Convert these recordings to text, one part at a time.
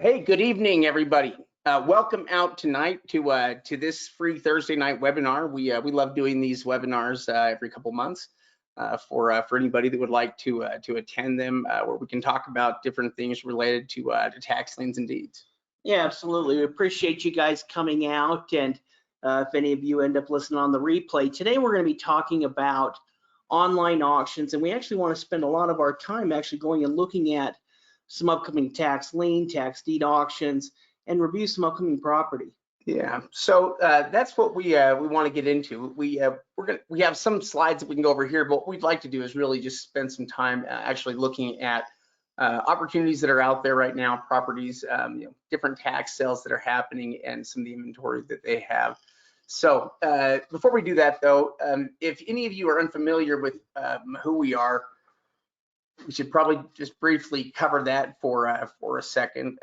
Hey, good evening, everybody. Welcome out tonight to this free Thursday night webinar. We love doing these webinars every couple months for anybody that would like to attend them, where we can talk about different things related to tax liens and deeds. Yeah, absolutely. We appreciate you guys coming out, and if any of you end up listening on the replay, today we're going to be talking about online auctions, and we actually want to spend a lot of our time actually going and looking at some upcoming tax lien, tax deed auctions, and review some upcoming property. Yeah, so that's what we want to get into. We have some slides that we can go over here, but what we'd like to do is really just spend some time actually looking at opportunities that are out there right now, properties, different tax sales that are happening, and some of the inventory that they have. So before we do that, though, if any of you are unfamiliar with who we are, we should probably just briefly cover that for a second.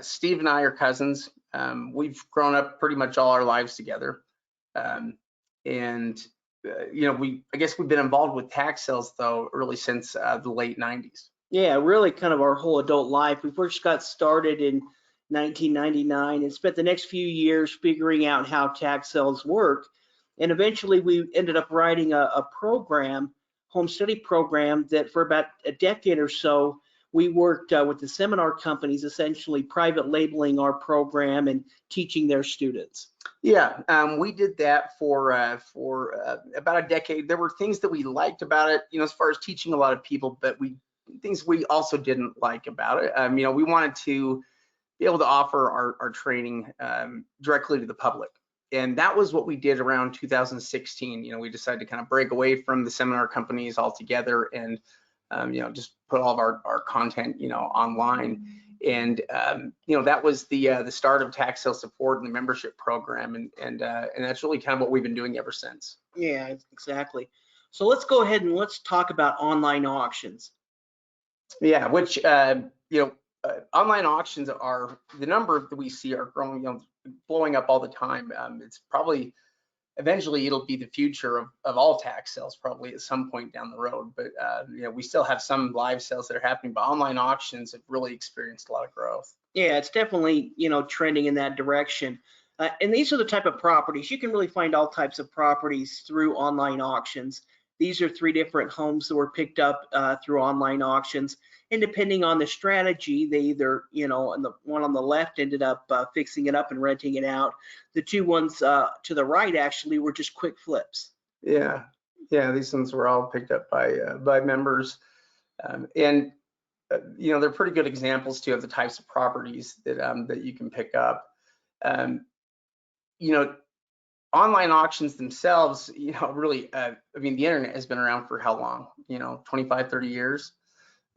Steve and I are cousins. We've grown up pretty much all our lives together, I guess we've been involved with tax sales though really since the late 90s. Yeah, really kind of our whole adult life. We first got started in 1999 and spent the next few years figuring out how tax sales work. And eventually we ended up writing a program, home study program, that for about a decade or so, we worked with the seminar companies, essentially private labeling our program and teaching their students. Yeah, we did that for about a decade. There were things that we liked about it, as far as teaching a lot of people, but things we also didn't like about it. We wanted to be able to offer our training directly to the public. And that was what we did around 2016. We decided to kind of break away from the seminar companies altogether and, just put all of our content, online. And, that was the start of tax sale support and the membership program. And that's really kind of what we've been doing ever since. Yeah, exactly. So let's go ahead and let's talk about online auctions. Yeah, which, online auctions are, the number that we see are growing, blowing up all the time. It's probably, eventually it'll be the future of all tax sales probably at some point down the road. But, we still have some live sales that are happening, but online auctions have really experienced a lot of growth. Yeah, it's definitely, trending in that direction. And these are the type of properties. You can really find all types of properties through online auctions. These are 3 different homes that were picked up through online auctions. And depending on the strategy, they either, and the one on the left ended up fixing it up and renting it out. The 2 ones to the right actually were just quick flips. Yeah, these ones were all picked up by members. They're pretty good examples too of the types of properties that you can pick up. Online auctions themselves, really, the internet has been around for how long? 25, 30 years.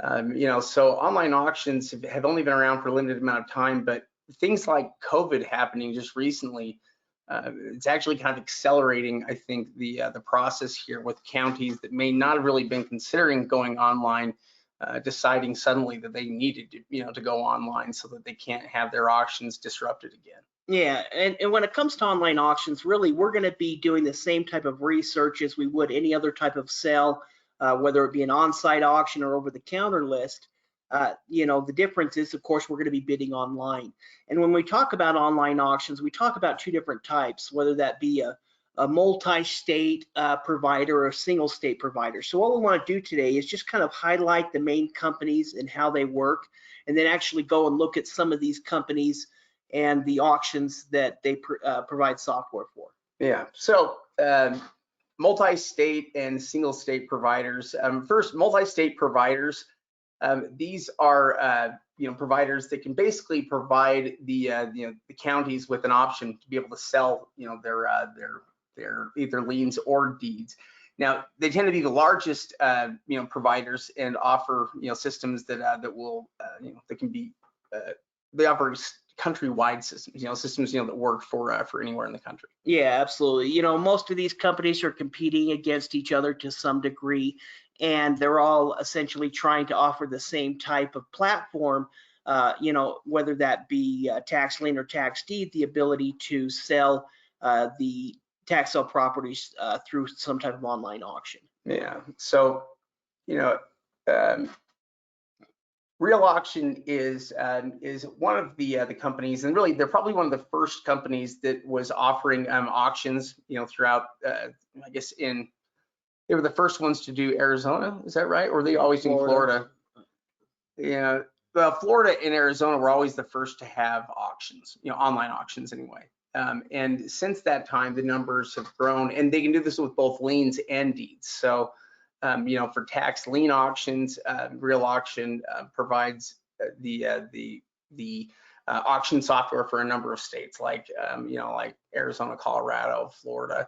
So online auctions have only been around for a limited amount of time, but things like COVID happening just recently, it's actually kind of accelerating, I think, the process here with counties that may not have really been considering going online, deciding suddenly that they needed to go online so that they can't have their auctions disrupted again. Yeah, and when it comes to online auctions, really, we're going to be doing the same type of research as we would any other type of sale, whether it be an on-site auction or over-the-counter list. The difference is, of course, we're going to be bidding online. And when we talk about online auctions, we talk about 2 different types, whether that be a multi-state provider or a single state provider. So what we want to do today is just kind of highlight the main companies and how they work, and then actually go and look at some of these companies and the auctions that they provide software for. Yeah, so multi-state and single state providers. First, multi-state providers. These are providers that can basically provide the counties with an option to be able to sell their either liens or deeds. Now they tend to be the largest providers and offer systems that will that can be they offer countrywide systems, systems that work for anywhere in the country. Yeah, absolutely. Most of these companies are competing against each other to some degree, and they're all essentially trying to offer the same type of platform, whether that be tax lien or tax deed, the ability to sell the tax sale properties through some type of online auction. Yeah, so Real Auction is one of the companies, and really they're probably one of the first companies that was offering auctions, throughout. I guess they were the first ones to do Arizona. Is that right? Or were they always in Florida? Yeah. Well, Florida and Arizona were always the first to have auctions, online auctions anyway. And since that time, the numbers have grown, and they can do this with both liens and deeds. So, for tax lien auctions, Real Auction provides the auction software for a number of states, like like Arizona, Colorado, Florida,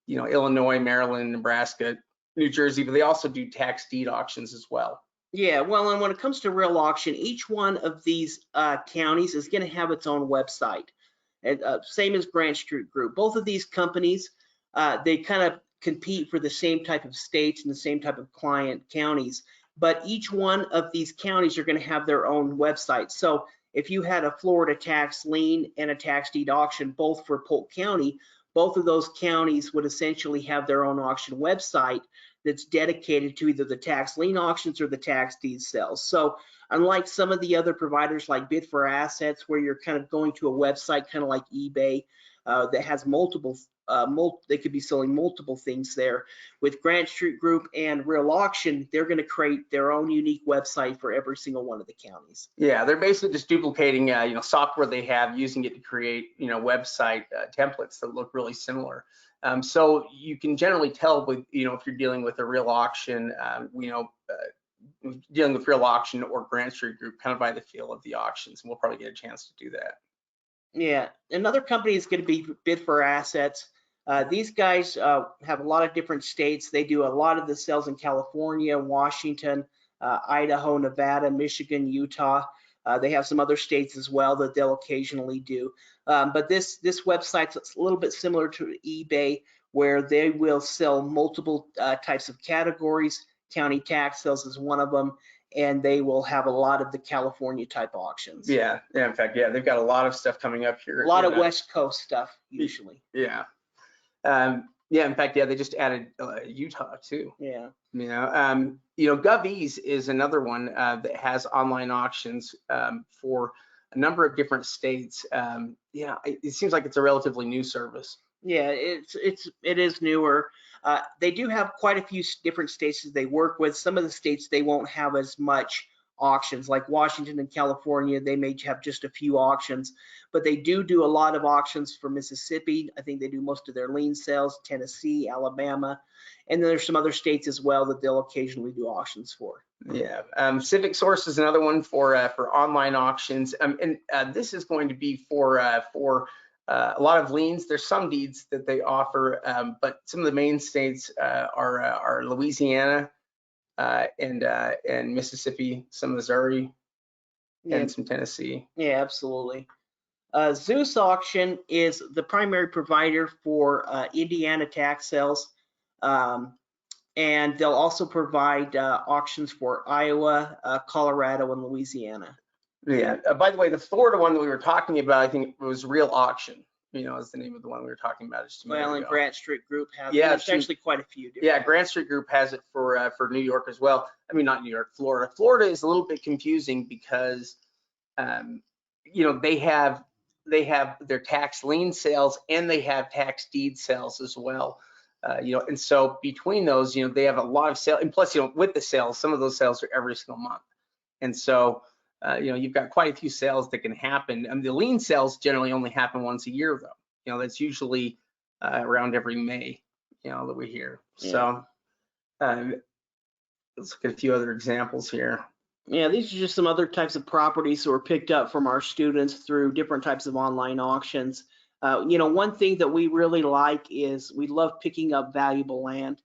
Illinois, Maryland, Nebraska, New Jersey. But they also do tax deed auctions as well. Yeah, well, and when it comes to Real Auction, each one of these counties is going to have its own website. And, same as Grant Street Group. Both of these companies, they kind of compete for the same type of states and the same type of client counties. But each one of these counties are going to have their own website. So if you had a Florida tax lien and a tax deed auction, both for Polk County, both of those counties would essentially have their own auction website that's dedicated to either the tax lien auctions or the tax deed sales. So unlike some of the other providers like Bid for Assets, where you're kind of going to a website kind of like eBay that has multiple, they could be selling multiple things there. With Grant Street Group and Real Auction, they're going to create their own unique website for every single one of the counties. Yeah, they're basically just duplicating, software they have, using it to create, website templates that look really similar. So you can generally tell with, if you're dealing with a Real Auction, dealing with Real Auction or Grant Street Group, kind of by the feel of the auctions, and we'll probably get a chance to do that. Yeah, another company is going to be Bid for Assets. These guys have a lot of different states. They do a lot of the sales in California, Washington, Idaho, Nevada, Michigan, Utah. They have some other states as well that they'll occasionally do. But this website's a little bit similar to eBay, where they will sell multiple types of categories. County tax sales is one of them, and they will have a lot of the California type auctions. Yeah, in fact, yeah, they've got a lot of stuff coming up here. A lot of West Coast stuff usually. Yeah. In fact, yeah, they just added Utah too. Yeah. GovEase is another one that has online auctions for a number of different states. It seems like it's a relatively new service. Yeah, it is newer. They do have quite a few different states that they work with. Some of the states they won't have as much auctions, like Washington and California. They may have just a few auctions, but they do a lot of auctions for Mississippi. I think they do most of their lien sales, Tennessee, Alabama, and then there's some other states as well that they'll occasionally do auctions for. Yeah, Civic Source is another one for online auctions, and this is going to be for a lot of liens. There's some deeds that they offer, but some of the main states are Louisiana and Mississippi, some Missouri, and some Tennessee. Yeah, absolutely. Zeus Auction is the primary provider for Indiana tax sales, and they'll also provide auctions for Iowa, Colorado, and Louisiana. Yeah. By the way, the Florida one that we were talking about, I think it was Real Auction. Is the name of the one we were talking about just a minute ago. And Grant Street Group has. Yeah, there's actually quite a few. Yeah, Grant Street Group has it for New York as well. I mean, not New York, Florida. Florida is a little bit confusing because, they have their tax lien sales and they have tax deed sales as well. And so between those, they have a lot of sales, and plus, with the sales, some of those sales are every single month, and so. You've got quite a few sales that can happen. The lien sales generally only happen once a year, though. That's usually around every May, that we hear. Yeah. So let's look at a few other examples here. Yeah, these are just some other types of properties that were picked up from our students through different types of online auctions. One thing that we really like is we love picking up valuable land.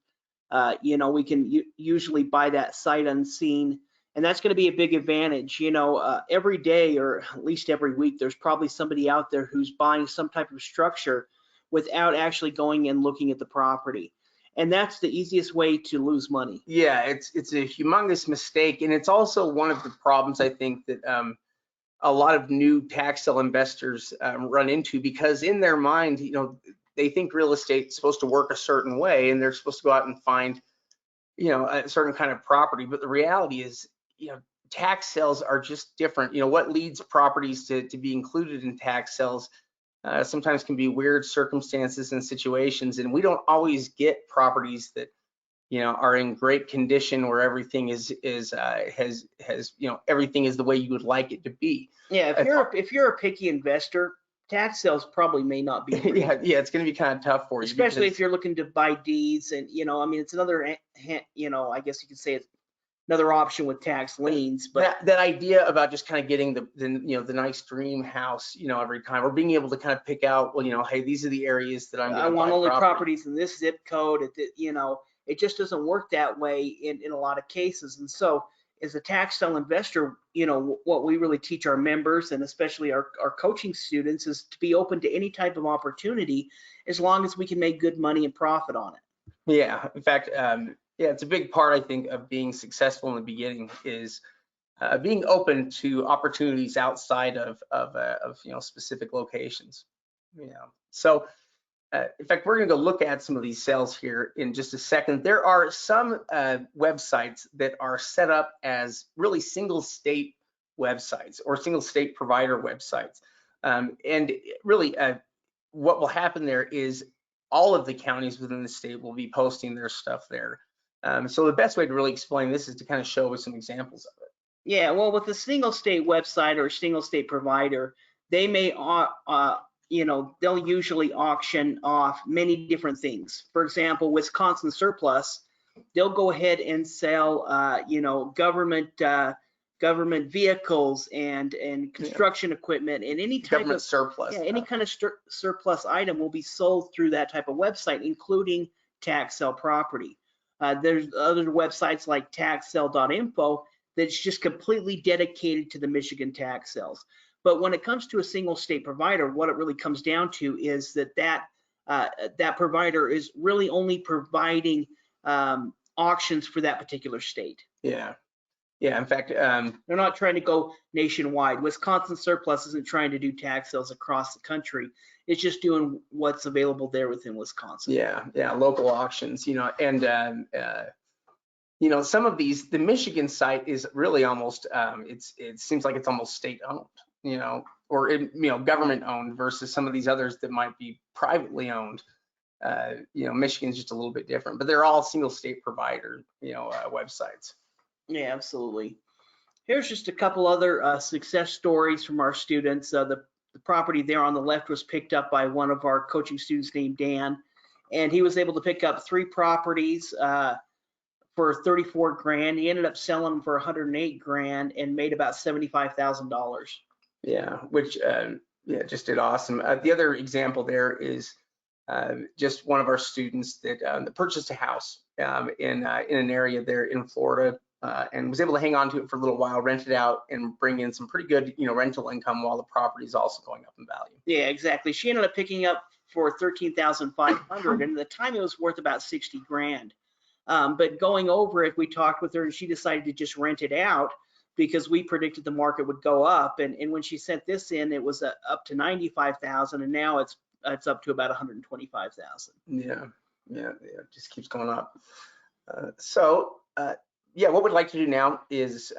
We can usually buy that sight unseen. And that's going to be a big advantage. Every day or at least every week, there's probably somebody out there who's buying some type of structure without actually going and looking at the property. And that's the easiest way to lose money. Yeah, it's a humongous mistake. And it's also one of the problems I think that a lot of new tax sale investors run into, because in their mind, they think real estate is supposed to work a certain way and they're supposed to go out and find, a certain kind of property. But the reality is, tax sales are just different. What leads properties to be included in tax sales sometimes can be weird circumstances and situations, and we don't always get properties that are in great condition where everything has everything is the way you would like it to be. Yeah, if you're a picky investor, tax sales probably may not be for you. Yeah, it's going to be kind of tough for you, especially if you're looking to buy deeds, and I mean, it's another I guess you could say it's another option with tax liens. But that idea about just kind of getting the nice dream house every time, or being able to kind of pick out, well, hey, these are the areas that I want only properties in this zip code. It just doesn't work that way in a lot of cases. And so as a tax sale investor, what we really teach our members, and especially our coaching students, is to be open to any type of opportunity as long as we can make good money and profit on it. Yeah, in fact, it's a big part, I think, of being successful in the beginning is being open to opportunities outside of specific locations. So in fact, we're going to go look at some of these sales here in just a second. There are some websites that are set up as really single state websites or single state provider websites. And really what will happen there is all of the counties within the state will be posting their stuff there. So the best way to really explain this is to kind of show some examples of it. Yeah, well, with a single state website or a single state provider, they may they'll usually auction off many different things. For example, Wisconsin Surplus, they'll go ahead and sell, government vehicles and construction equipment, and any type government of surplus. Any kind of surplus item will be sold through that type of website, including tax sale property. There's other websites like taxsale.info that's just completely dedicated to the Michigan tax sales. But when it comes to a single state provider, what it really comes down to is that provider is really only providing auctions for that particular state. Yeah. In fact, they're not trying to go nationwide. Wisconsin Surplus isn't trying to do tax sales across the country. It's just doing what's available there within Wisconsin. Yeah, local auctions, and some of these, the Michigan site is really almost, it seems like it's almost state owned, or government owned, versus some of these others that might be privately owned. Michigan's just a little bit different, but they're all single state provider, websites. Yeah, absolutely. Here's just a couple other success stories from our students. The property there on the left was picked up by one of our coaching students named Dan, and he was able to pick up 3 properties for 34 grand. He ended up selling them for 108 grand and made about $75,000. Yeah, which just did awesome. The other example there is just one of our students that purchased a house in an area there in Florida. And was able to hang on to it for a little while, rent it out, and bring in some pretty good, rental income while the property is also going up in value. Yeah, exactly. She ended up picking up for $13,500, and at the time it was worth about 60 grand. But going over it, we talked with her, and she decided to just rent it out because we predicted the market would go up. And when she sent this in, it was up to 95,000, and now it's up to about 125,000. Yeah, it just keeps going up. What we'd like to do now is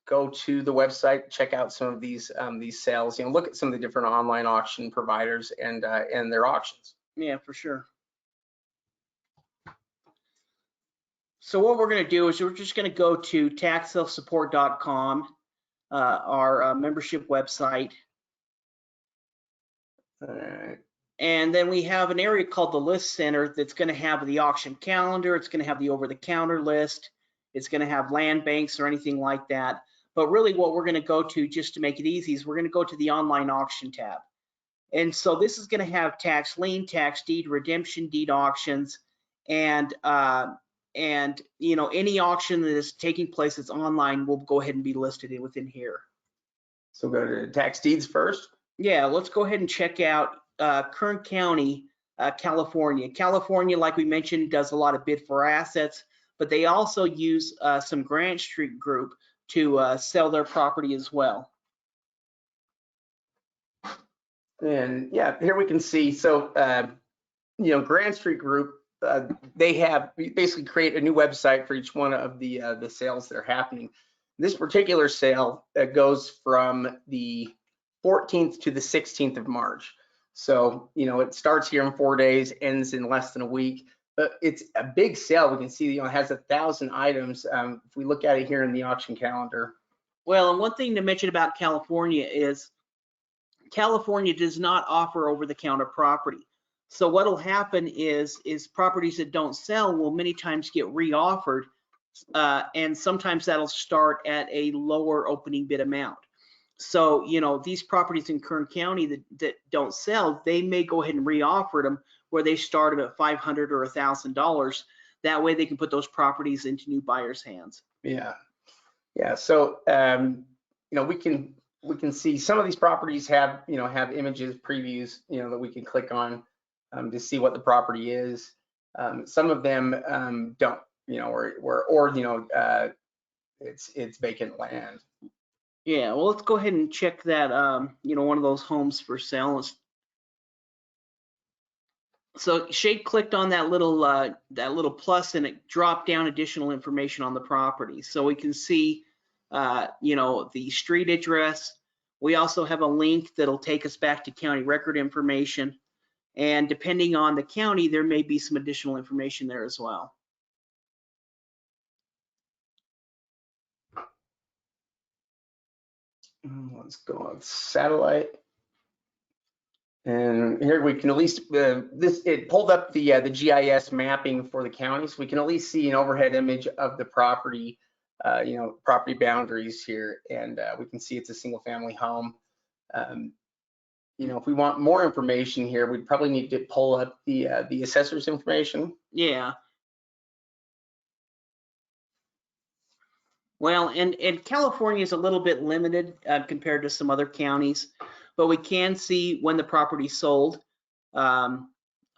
go to the website, check out some of these sales, look at some of the different online auction providers and their auctions. Yeah, for sure. So what we're going to do is we're just going to go to taxsalesupport.com, our membership website. All right. And then we have an area called the List Center that's going to have the auction calendar. It's going to have the over-the-counter list. It's going to have land banks or anything like that. But really what we're going to go to, just to make it easy, is we're going to go to the online auction tab. And so this is going to have tax lien, tax deed, redemption deed auctions, and any auction that is taking place that's online will go ahead and be listed within here. So go to tax deeds first. Yeah, let's go ahead and check out Kern County, California. California, like we mentioned, does a lot of bid for assets, but they also use some Grant Street Group to sell their property as well. And yeah, here we can see, so, Grant Street Group, they basically create a new website for each one of the sales that are happening. This particular sale goes from the 14th to the 16th of March. So, it starts here in 4 days, ends in less than a week. But it's a big sale. We can see, it has 1,000 items. If we look at it here in the auction calendar. Well, and one thing to mention about California is California does not offer over-the-counter property. So what'll happen is properties that don't sell will many times get reoffered, and sometimes that'll start at a lower opening bid amount. So, these properties in Kern County that don't sell, they may go ahead and reoffer them where they start them at $500 or $1,000. That way they can put those properties into new buyers' hands. Yeah. So, we can see some of these properties have images, previews, that we can click on to see what the property is. Some of them don't, it's vacant land. Yeah, well, let's go ahead and check that, one of those homes for sale. So Shay clicked on that little plus, and it dropped down additional information on the property. So we can see, the street address. We also have a link that'll take us back to county record information. And depending on the county, there may be some additional information there as well. Let's go on satellite. And here we can at least, it pulled up the GIS mapping for the counties. We can at least see an overhead image of the property, property boundaries here. And we can see it's a single family home. If we want more information here, we'd probably need to pull up the assessor's information. Yeah. Well, and California is a little bit limited compared to some other counties, but we can see when the property sold. Up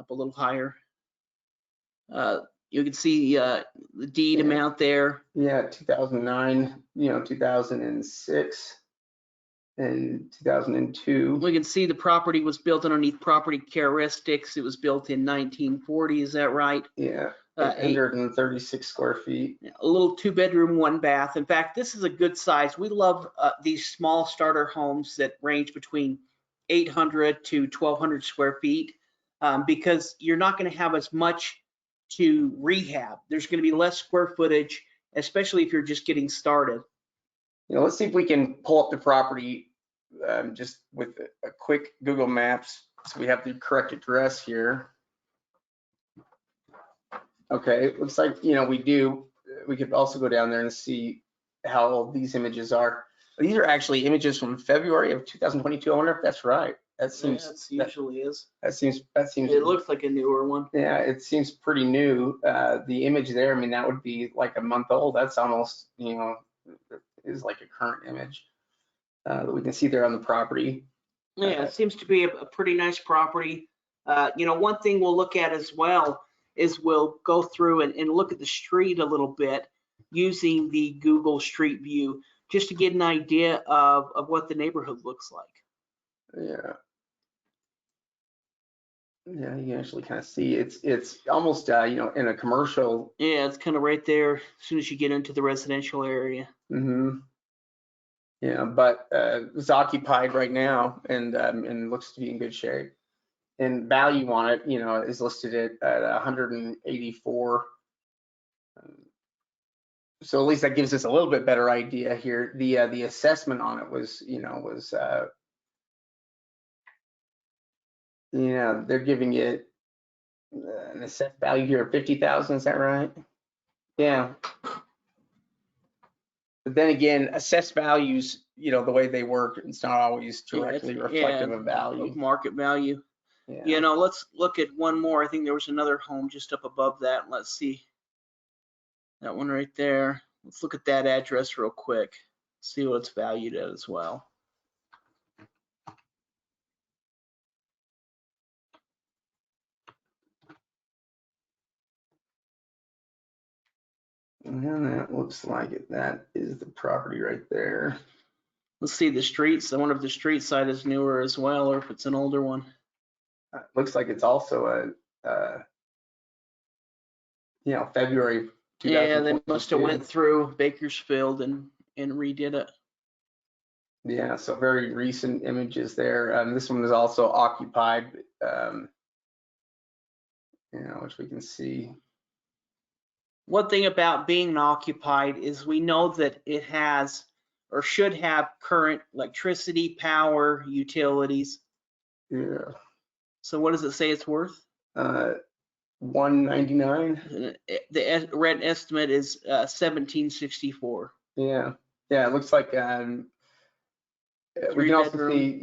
a little higher. You can see the deed amount there. Yeah, 2009, 2006, and 2002. We can see the property was built underneath property characteristics. It was built in 1940. Is that right? Yeah. 836 square feet. A little 2-bedroom, 1-bath. In fact, this is a good size. We love these small starter homes that range between 800 to 1,200 square feet because you're not going to have as much to rehab. There's going to be less square footage, especially if you're just getting started. Let's see if we can pull up the property just with a quick Google Maps. So we have the correct address here. Okay, it looks like, we do. We could also go down there and see how these images are. These are actually images from February of 2022. I wonder if that's right. That seems. Yeah, it usually is. That seems. It looks like a newer one. Yeah, it seems pretty new. The image there, I mean, that would be like a month old. That's almost, is like a current image that we can see there on the property. Yeah, it seems to be a pretty nice property. One thing we'll look at as well is we'll go through and look at the street a little bit using the Google Street View just to get an idea of what the neighborhood looks like. Yeah. Yeah, you can actually kind of see it's almost in a commercial. Yeah, it's kind of right there as soon as you get into the residential area. Mm-hmm. Yeah, but it's occupied right now and looks to be in good shape. And value on it, is listed at 184. So at least that gives us a little bit better idea here. The assessment on it was, they're giving it an assessed value here of 50,000. Is that right? Yeah. But then again, assessed values, the way they work, it's not always directly reflective of value. Of market value. Yeah. Let's look at one more. I think there was another home just up above that. Let's see. That one right there. Let's look at that address real quick. See what it's valued at as well. And that looks like it. That is the property right there. Let's see the streets. I wonder if the street side is newer as well, or if it's an older one. Looks like it's also February 2022. Yeah, they must have went through Bakersfield and and redid it. Yeah, so very recent images there. This one is also occupied, which we can see. One thing about being occupied is we know that it has or should have current electricity, power, utilities. Yeah. So what does it say it's worth? $199. The rent estimate is $1,764. Yeah, yeah. It looks like we can also see,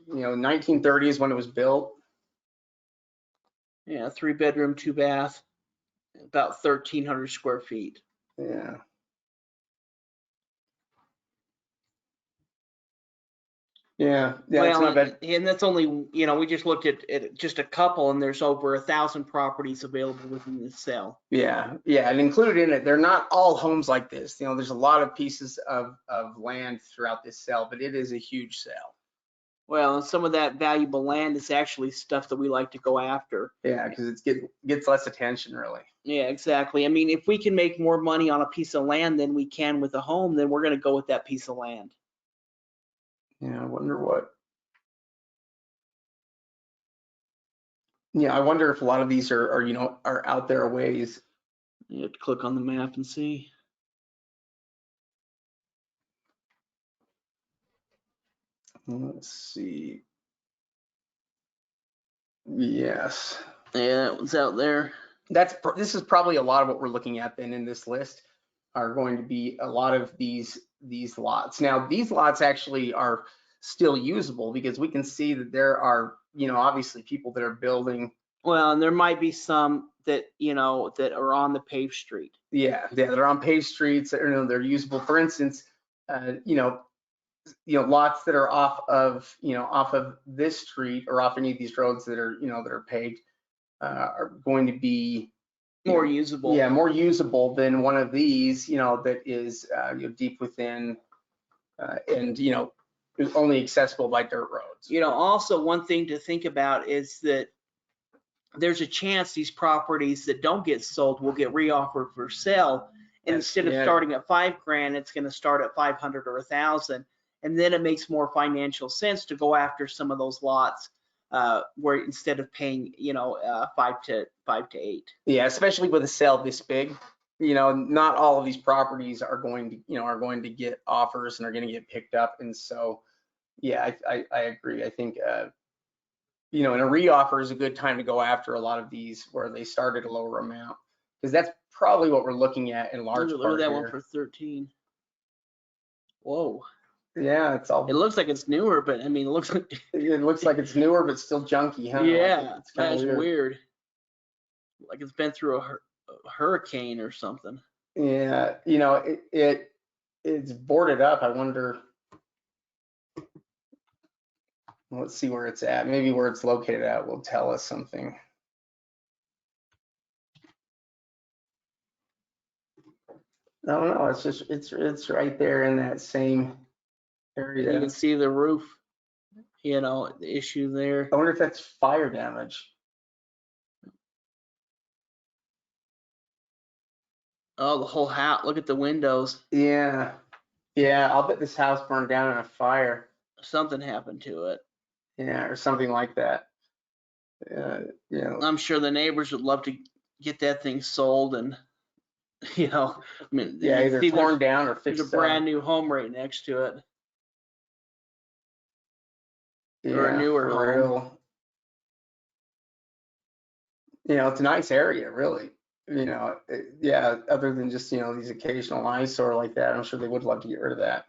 1930s when it was built. Yeah, 3-bedroom, 2-bath, about 1,300 square feet. Yeah. Yeah, Well, and that's only, we just looked at just a couple, and there's over 1,000 properties available within this sale. Yeah, and included in it, they're not all homes like this. There's a lot of pieces of land throughout this sale, but it is a huge sale. Well, and some of that valuable land is actually stuff that we like to go after. Yeah, because it gets less attention, really. Yeah, exactly. I mean, if we can make more money on a piece of land than we can with a home, then we're going to go with that piece of land. Yeah, I wonder what. Yeah, I wonder if a lot of these are out there a ways. You have to click on the map and see. Let's see. Yes. Yeah, that one's out there. This is probably a lot of what we're looking at then in this list are going to be a lot of these lots. Now, these lots actually are still usable because we can see that there are, obviously people that are building. Well, and there might be some that, that are on the paved street. Yeah, they're on paved streets. They're usable. For instance, lots that are off of this street or off any of these roads that are paved are going to be more usable. Yeah, more usable than one of these, that is deep within and is only accessible by dirt roads. Also one thing to think about is that there's a chance these properties that don't get sold will get reoffered for sale. And instead of starting at $5,000, it's going to start at 500 or 1,000. And then it makes more financial sense to go after some of those lots where instead of paying, 5 to 8. Yeah, especially with a sale this big, not all of these properties are going to get offers and are going to get picked up. And so, yeah, I agree. I think, and a reoffer is a good time to go after a lot of these where they start at a lower amount, because that's probably what we're looking at in large part. Look at that one for 13. Whoa. Yeah, it looks like it's newer, but I mean, it looks like it's newer, but still junky, huh? Yeah, it's kind of weird. Like it's been through a hurricane or something. Yeah, it's boarded up. I wonder. Let's see where it's at. Maybe where it's located at will tell us something. I don't know. It's just it's right there in that same area. You can see the roof. The issue there. I wonder if that's fire damage. Oh, the whole house. Look at the windows. Yeah. I'll bet this house burned down in a fire. Something happened to it. Yeah, or something like that. I'm sure the neighbors would love to get that thing sold, and I mean, either torn down or fixed. There's a brand new home right next to it. Yeah, or a newer home. It's a nice area, really. Other than just these occasional eyesore like that, I'm sure they would love to get rid of that.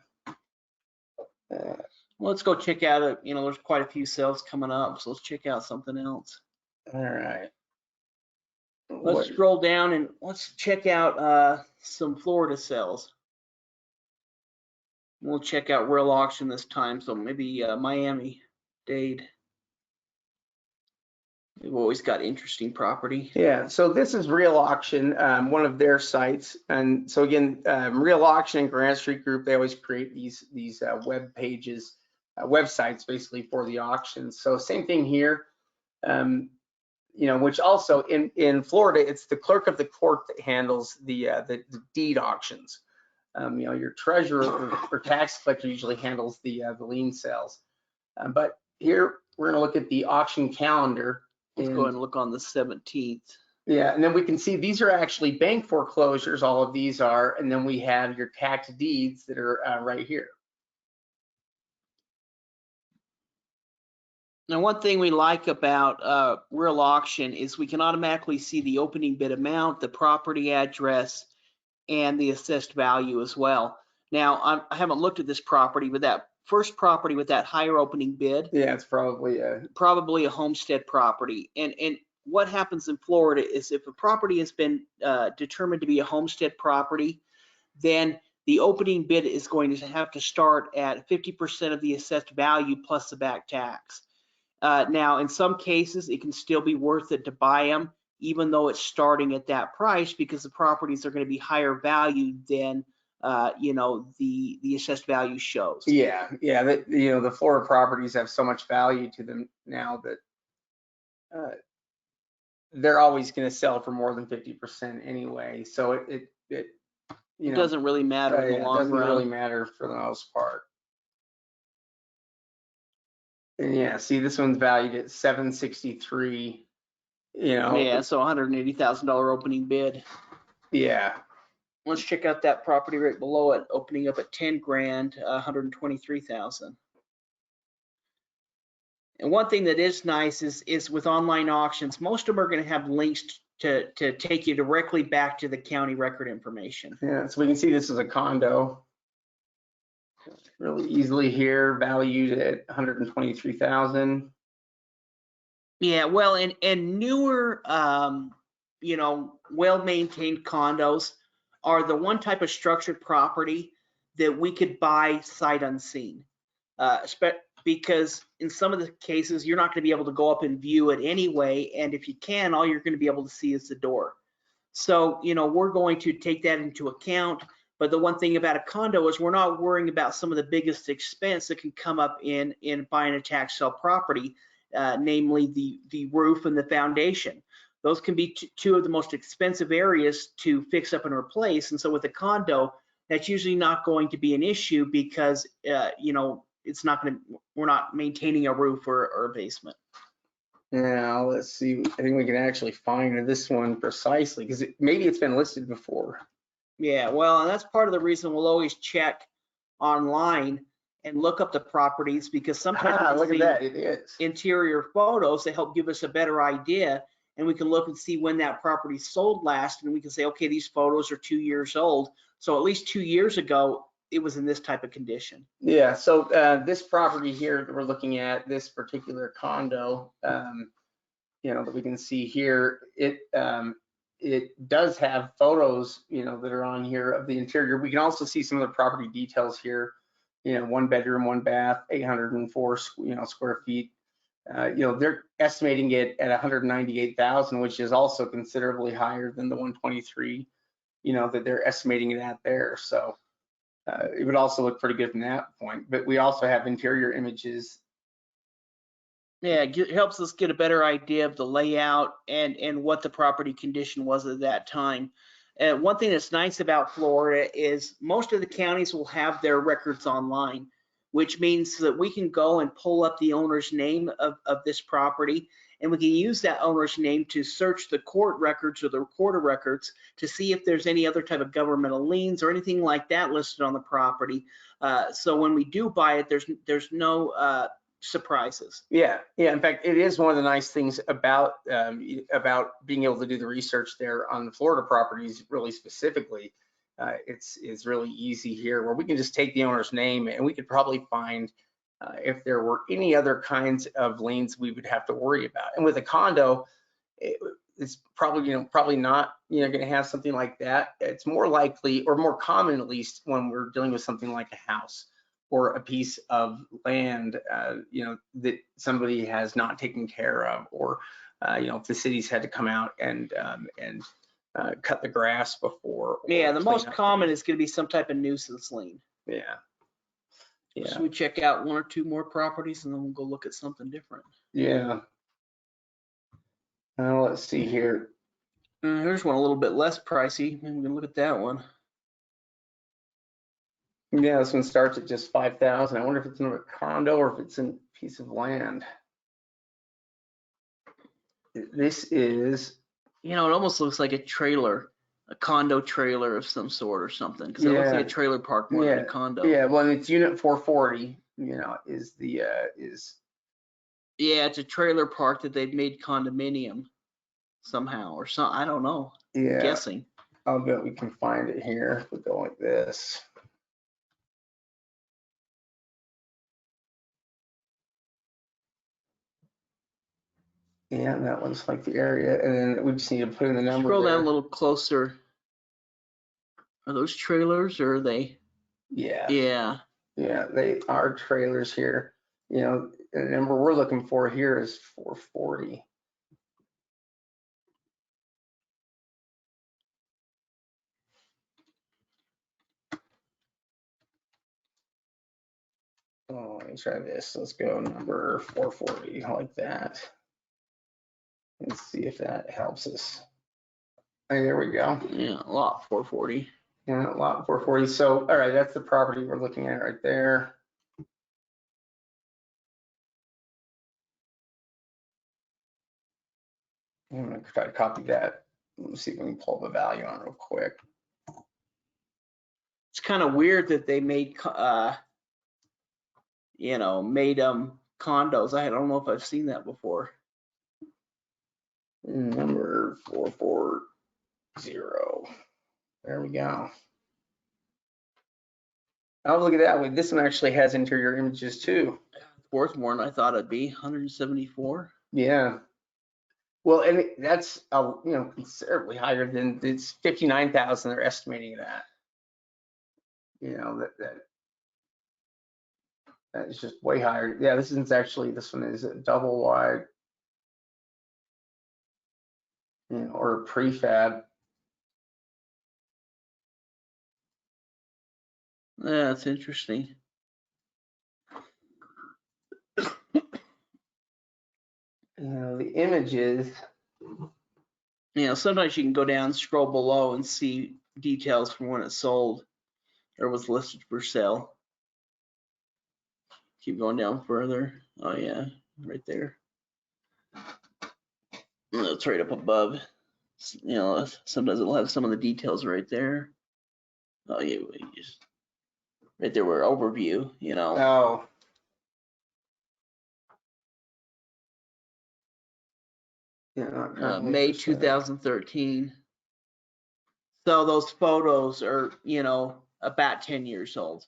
Well, let's go check out it. There's quite a few sales coming up, so let's check out something else. All right. Let's scroll down and let's check out some Florida sales. We'll check out real auction this time, so maybe Miami-Dade. They've always got interesting property. Yeah, so this is Real Auction, one of their sites. And so again, Real Auction and Grant Street Group, they always create these web pages, websites basically for the auctions. So same thing here, which also in Florida, it's the clerk of the court that handles the deed auctions. Your treasurer or tax collector usually handles the lien sales. But here we're going to look at the auction calendar. Let's go ahead and look on the 17th. Yeah, and then we can see these are actually bank foreclosures. All of these are, and then we have your tax deeds that are right here. Now, one thing we like about real auction is we can automatically see the opening bid amount, the property address, and the assessed value as well. Now, I haven't looked at this property, but that first property with that higher opening bid, Yeah, it's probably a homestead property. And what happens in Florida is if a property has been determined to be a homestead property, then the opening bid is going to have to start at 50% of the assessed value plus the back tax. Now, in some cases, it can still be worth it to buy them, even though it's starting at that price, because the properties are going to be higher value than the assessed value shows. Yeah. The Florida properties have so much value to them now that they're always going to sell for more than 50% anyway. So it doesn't really matter in the long run. It doesn't really matter for the most part. And yeah, see, this one's valued at $763. Yeah, so $180,000 opening bid. Yeah. Let's check out that property right below it, opening up at 10 grand, 123,000. And one thing that is nice is with online auctions, most of them are going to have links to take you directly back to the county record information. Yeah, so we can see this is a condo. Really easily here, valued at 123,000. Yeah, well, and newer, well-maintained condos are the one type of structured property that we could buy sight unseen. Because in some of the cases, you're not going to be able to go up and view it anyway, and if you can, all you're going to be able to see is the door. So, we're going to take that into account. But the one thing about a condo is we're not worrying about some of the biggest expense that can come up in buying a tax sale property, namely the roof and the foundation. Those can be two of the most expensive areas to fix up and replace. And so with a condo, that's usually not going to be an issue because, we're not maintaining a roof or a basement. Now, let's see. I think we can actually find this one precisely because maybe it's been listed before. Yeah, well, and that's part of the reason we'll always check online and look up the properties, because sometimes look at that, it is interior photos that help give us a better idea, and we can look and see when that property sold last, and we can say, okay, these photos are 2 years old, so at least 2 years ago it was in this type of condition. Yeah, so this property here that we're looking at, this particular condo, that we can see here, it does have photos, that are on here of the interior. We can also see some of the property details here. 1 bedroom, 1 bath, 804 square feet. They're estimating it at 198,000, which is also considerably higher than the 123, that they're estimating it at there. So it would also look pretty good from that point. But we also have interior images. Yeah, it helps us get a better idea of the layout and what the property condition was at that time. One thing that's nice about Florida is most of the counties will have their records online, which means that we can go and pull up the owner's name of this property, and we can use that owner's name to search the court records or the recorder records to see if there's any other type of governmental liens or anything like that listed on the property. So when we do buy it, there's no surprises. Yeah. In fact, it is one of the nice things about being able to do the research there on the Florida properties, really specifically. It's really easy here, where we can just take the owner's name, and we could probably find if there were any other kinds of liens we would have to worry about. And with a condo, it's probably not going to have something like that. It's more likely, or more common at least, when we're dealing with something like a house or a piece of land, that somebody has not taken care of, or if the city's had to come out and cut the grass before. Yeah, the most common is going to be some type of nuisance lien. Yeah. So we check out 1 or 2 more properties, and then we'll go look at something different. Yeah. Let's see here. Here's one a little bit less pricey. Maybe we can look at that one. Yeah, this one starts at just 5,000. I wonder if it's in a condo or if it's in a piece of land. This is, You know, it almost looks like a trailer, a condo trailer of some sort or something, because it looks like a trailer park more than a condo. Yeah, well, it's unit 440, is the, Yeah, it's a trailer park that they've made condominium somehow or some, I don't know. yeah. I'm guessing. I'll bet we can find it here if we go like this. Yeah, that looks like the area, and then we just need to put in the number Scroll there. down a little closer. Are those trailers or are they? Yeah. Yeah. Yeah, they are trailers here. The number we're looking for here is 440. Oh, let me try this. Let's go number 440 like that. Let's see if that helps us. Hey, there we go. Yeah, lot 440. Yeah, lot 440. So, all right, that's the property we're looking at right there. I'm gonna try to copy that. Let's see if we can pull the value on real quick. It's kind of weird that they made, made condos. I don't know if I've seen that before. Number 440. There we go. Oh, look at that. This one actually has interior images too. It's worth more than I thought it'd be. 174. Yeah. Well, and that's considerably higher than it's 59,000. They're estimating that. That is just way higher. Yeah, this one is a double wide, or a prefab. Yeah, that's interesting. The images. Sometimes you can go down, scroll below, and see details from when it sold or was listed for sale. Keep going down further. Oh yeah, right there. It's right up above. Sometimes it'll have some of the details right there. Oh yeah, just right there where overview. Oh. Yeah, May 2013. So those photos are, about 10 years old.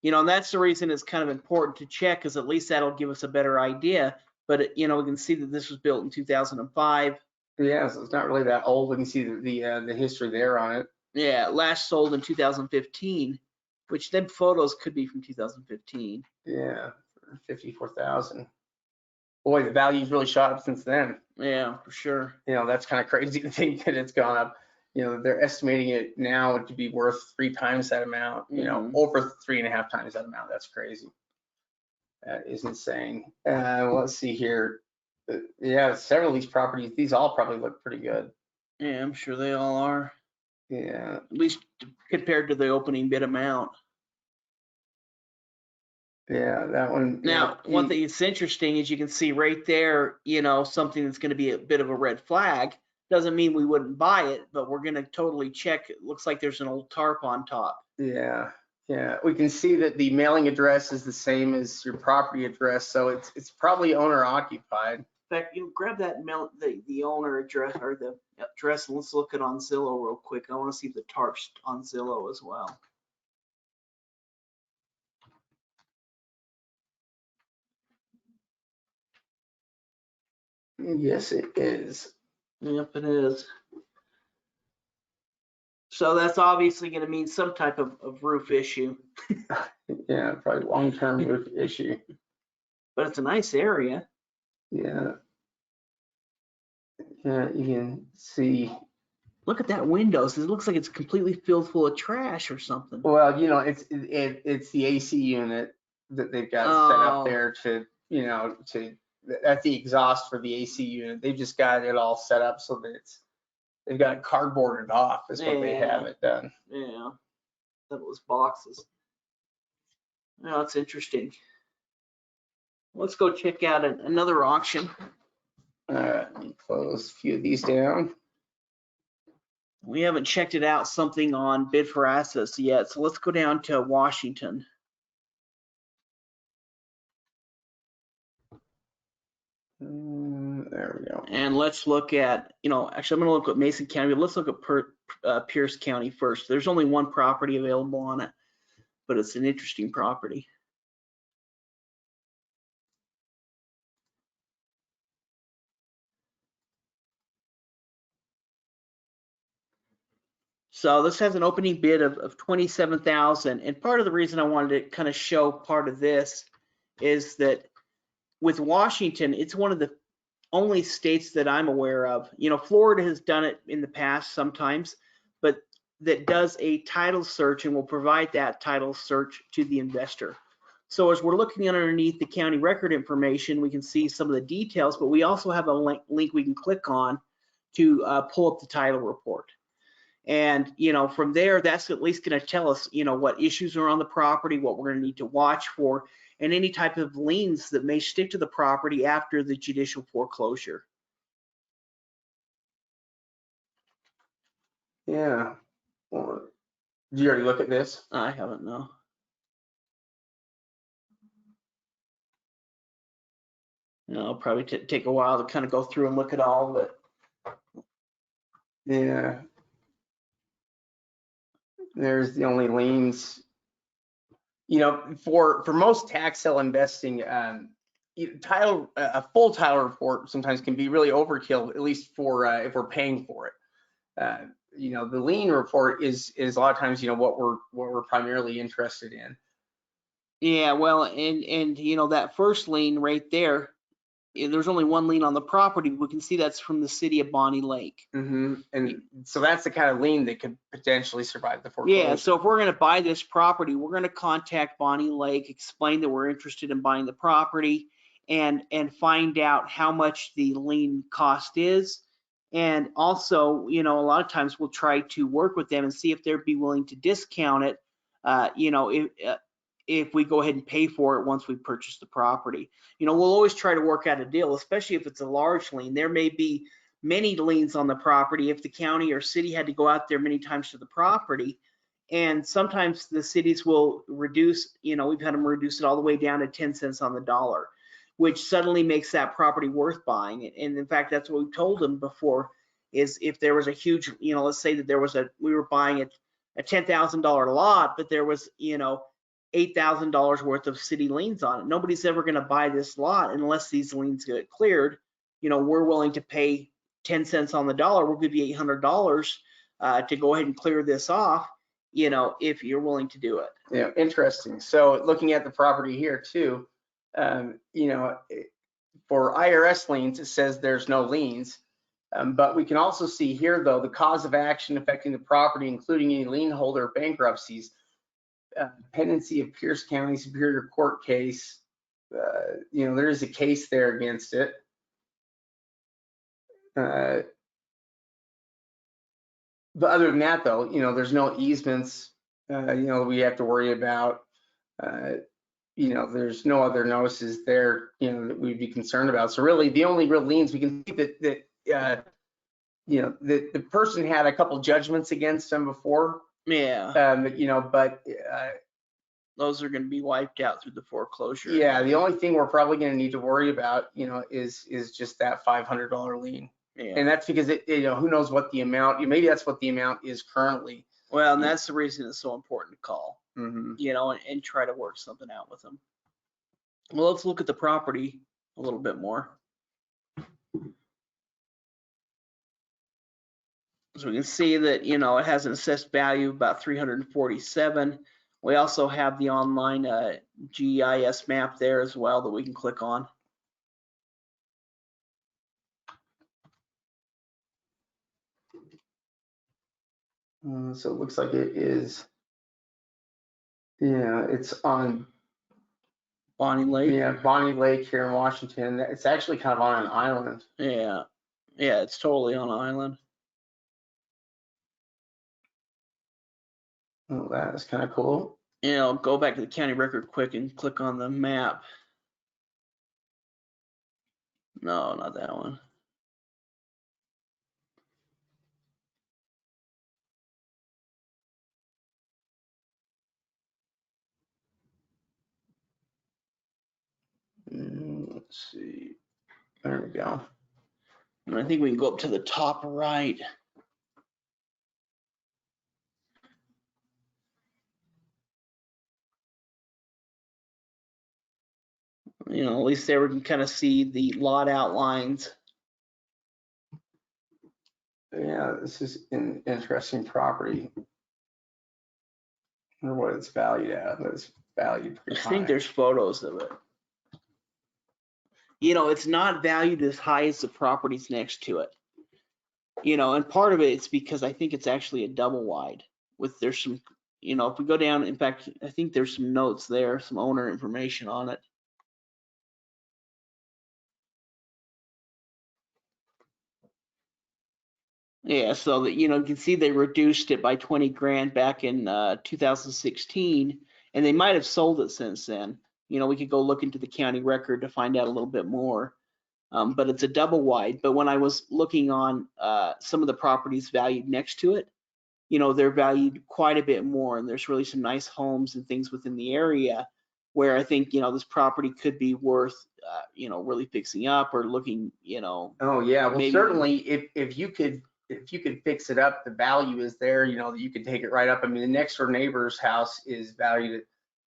And that's the reason it's kind of important to check, because at least that'll give us a better idea. But we can see that this was built in 2005. Yeah, so it's not really that old. We can see the history there on it. Yeah, last sold in 2015, which then photos could be from 2015. Yeah, 54,000. Boy, the value's really shot up since then. Yeah, for sure. That's kind of crazy to think that it's gone up. They're estimating it now to be worth 3 times that amount, over 3.5 times that amount. That's crazy. That is insane. Let's see here. Yeah, several of these properties, these all probably look pretty good. Yeah, I'm sure they all are. Yeah. At least compared to the opening bid amount. Yeah, that one. Now, one thing that's interesting is you can see right there, something that's going to be a bit of a red flag. Doesn't mean we wouldn't buy it, but we're going to totally check. It looks like there's an old tarp on top. Yeah, we can see that the mailing address is the same as your property address, so it's probably owner occupied. In fact, grab that the owner address or the address, and let's look it on Zillow real quick. I want to see the tarps on Zillow as well. Yes, it is. Yep, it is. So that's obviously going to mean some type of roof issue. Yeah, probably long-term roof issue. But it's a nice area. Yeah. Yeah, you can see. Look at that windows. It looks like it's completely filled full of trash or something. Well, it's the AC unit that they've got set up there to that's the exhaust for the AC unit. They've just got it all set up so that they've got it cardboarded off is what they have it done. Yeah, that was boxes. Oh, that's interesting. Let's go check out another auction. All right, let me close a few of these down. We haven't checked it out something on bid for assets yet, so let's go down to Washington. There we go. And let's look at, actually, I'm going to look at Mason County, but let's look at Pierce County first. There's only one property available on it, but it's an interesting property. So this has an opening bid of 27,000, and part of the reason I wanted to kind of show part of this is that with Washington, it's one of the only states that I'm aware of. Florida has done it in the past sometimes, but that does a title search and will provide that title search to the investor. So as we're looking underneath the county record information, we can see some of the details, but we also have a link we can click on to pull up the title report. And from there, that's at least going to tell us what issues are on the property, what we're going to need to watch for, and any type of liens that may stick to the property after the judicial foreclosure. Yeah. Well, did you already look at this? I haven't, no. It'll probably take a while to kind of go through and look at all of it. Yeah. There's the only liens. For most tax sale investing, a full title report sometimes can be really overkill, at least for if we're paying for it. The lien report is a lot of times what we're primarily interested in. Yeah, well, and that first lien right there, there's only one lien on the property. We can see that's from the city of Bonnie Lake. Mm-hmm. And so that's the kind of lien that could potentially survive the foreclosure. Yeah, so if we're going to buy this property, we're going to contact Bonnie Lake, explain that we're interested in buying the property, and find out how much the lien cost is. And also, a lot of times we'll try to work with them and see if they'd be willing to discount it, if we go ahead and pay for it once we purchase the property. We'll always try to work out a deal, especially if it's a large lien. There may be many liens on the property if the county or city had to go out there many times to the property. And sometimes the cities will reduce, we've had them reduce it all the way down to 10 cents on the dollar, which suddenly makes that property worth buying. And in fact, that's what we told them before, is if there was a huge, let's say that we were buying a $10,000 lot, but there was, $8,000 worth of city liens on it. Nobody's ever going to buy this lot unless these liens get cleared. We're willing to pay 10 cents on the dollar. We'll give you $800 to go ahead and clear this off, if you're willing to do it. Yeah, interesting. So looking at the property here too, for IRS liens, it says there's no liens. But we can also see here, though, the cause of action affecting the property, including any lien holder bankruptcies, pendency of Pierce County Superior Court case. There is a case there against it. But other than that, though, there's no easements, we have to worry about. There's no other notices there, that we'd be concerned about. So really, the only real liens we can see that the person had a couple judgments against them before. Yeah. But those are going to be wiped out through the foreclosure. Yeah, the only thing we're probably going to need to worry about, is just that $500 lien. Yeah. And that's because who knows what the amount, maybe that's what the amount is currently. Well, and that's the reason it's so important to call, Mm-hmm. And try to work something out with them. Well, let's look at the property a little bit more. So we can see that, it has an assessed value of about 347. We also have the online GIS map there as well that we can click on. So it looks like it is, it's on Bonnie Lake. Yeah, Bonnie Lake here in Washington. It's actually kind of on an island. Yeah, it's totally on an island. Oh, that is kind of cool. And I'll go back to the county record quick and click on the map. No, not that one. Let's see. There we go. And I think we can go up to the top right. You know, at least there we can kind of see the lot outlines. Yeah, this is an interesting property. I wonder what it's valued at. It's valued pretty high. I think there's photos of it. You know, it's not valued as high as the properties next to it. You know, and part of it is because I think it's actually a double wide with there's some, you know, if we go down, in fact, I think there's some notes there, some owner information on it. Yeah, so that, you know, you can see they reduced it by 20 grand back in 2016, and they might have sold it since then. You know, we could go look into the county record to find out a little bit more. But it's a double wide. But when I was looking on some of the properties valued next to it, you know, they're valued quite a bit more, and there's really some nice homes and things within the area where I think, you know, this property could be worth, you know, really fixing up or looking, you know. Oh yeah, well maybe, certainly if you could fix it up, the value is there. You know, you could take it right up. I mean, the next door neighbor's house is valued at,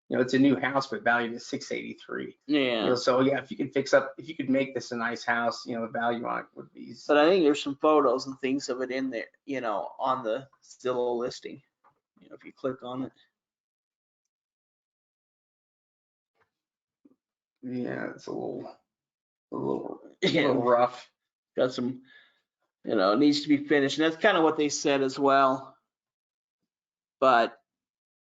you know, it's a new house but valued at 683. Yeah. You know, so yeah, if you could fix up, if you could make this a nice house, you know, the value on it would be. But I think there's some photos and things of it in there, you know, on the Zillow listing. You know, if you click on it. Yeah, it's a little Yeah. rough. Got some, you know, it needs to be finished. And that's kind of what they said as well. But,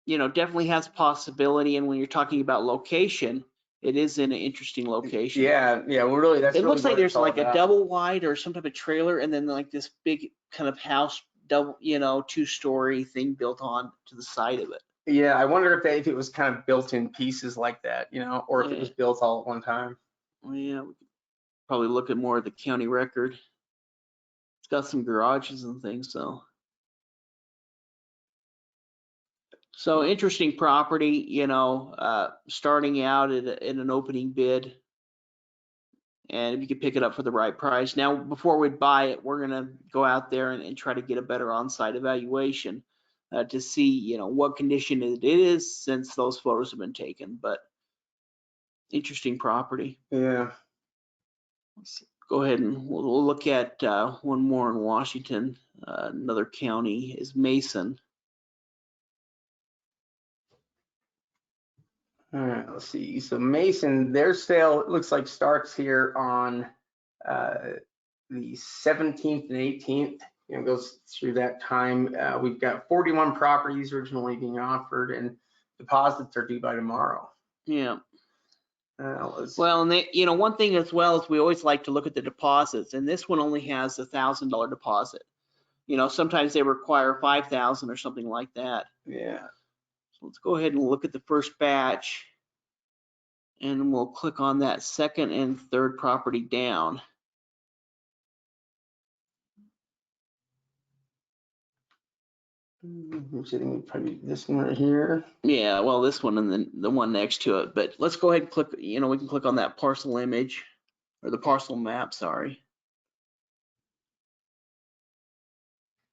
you know, definitely has possibility. And when you're talking about location, it is in an interesting location. Yeah, well, really, that's It really looks like what there's it's all like a about. double wide or some type of trailer, and then like this big kind of house, double, you know, 2-story thing built on to the side of it. Yeah, I wonder if it was kind of built in pieces like that, you know, or if it was built all at one time. Well, yeah, we could probably look at more of the county record. It's got some garages and things, so. So interesting property, you know, starting out at an opening bid. And if you could pick it up for the right price. Now, before we buy it, we're gonna go out there and try to get a better on-site evaluation to see, you know, what condition it is since those photos have been taken. But interesting property. Yeah. Let's go ahead and we'll look at one more in Washington. Another county is Mason. All right, let's see. So Mason, their sale, it looks like starts here on the 17th and 18th. You know, goes through that time. We've got 41 properties originally being offered, and deposits are due by tomorrow. Yeah. Well, and they, you know, one thing as well is we always like to look at the deposits, and this one only has $1,000 deposit. You know, sometimes they require 5,000 or something like that. Yeah. So let's go ahead and look at the first batch, and we'll click on that second and third property down. Probably this one right here. Yeah, well, this one and then the one next to it. But let's go ahead and click, you know, we can click on that parcel image or the parcel map, sorry.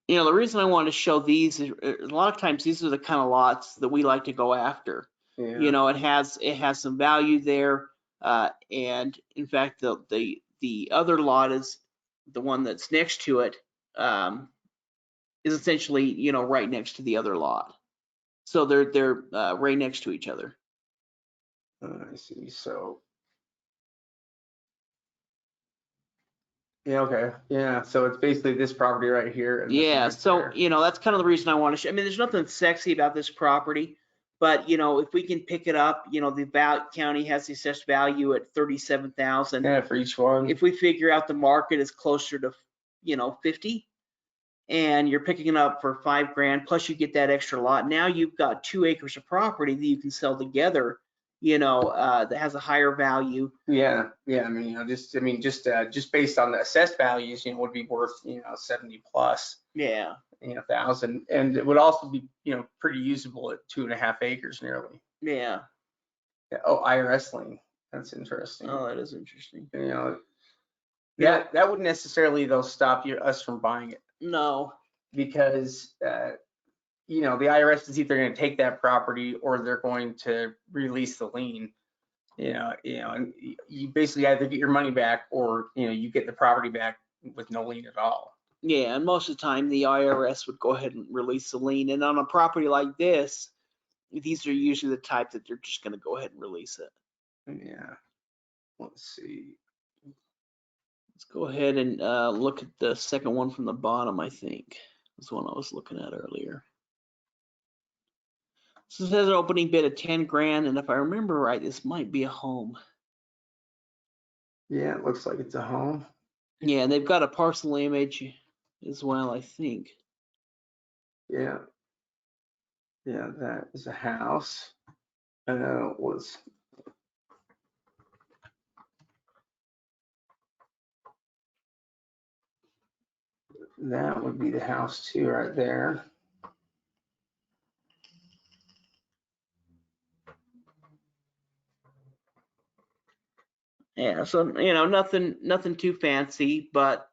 You know, the reason I want to show these is a lot of times these are the kind of lots that we like to go after. Yeah. You know, it has some value there. And in fact, the other lot is the one that's next to it, is essentially, you know, right next to the other lot. So they're right next to each other. I see. So yeah, okay. Yeah, so it's basically this property right here. And Yeah, right so there. you know, that's kind of the reason I want to show. I mean, there's nothing sexy about this property, but you know, if we can pick it up, you know, the county has the assessed value at 37,000. Yeah, for each one. If we figure out the market is closer to, you know, 50, and you're picking it up for $5,000, plus you get that extra lot. Now you've got 2 acres of property that you can sell together, that has a higher value. Yeah. I mean, just based on the assessed values, would be worth, 70 plus, Yeah. thousand, and it would also be, pretty usable at 2.5 acres nearly. Yeah. Yeah. Oh, IRS lien. That's interesting. Oh, that is interesting. That wouldn't necessarily though stop us from buying it, No. because the IRS is either going to take that property or they're going to release the lien. And you basically either get your money back or you get the property back with no lien at all. Yeah, and most of the time the IRS would go ahead and release the lien. And on a property like this, these are usually the type that they're just going to go ahead and release it. Yeah. Let's see. Let's go ahead and look at the second one from the bottom, I think. That's the one I was looking at earlier. So it says an opening bid of $10,000, and if I remember right, this might be a home. Yeah, it looks like it's a home. Yeah, and they've got a parcel image as well, I think. Yeah. Yeah, that is a house. I know it was. That would be the house too, right there. Yeah, so nothing too fancy, but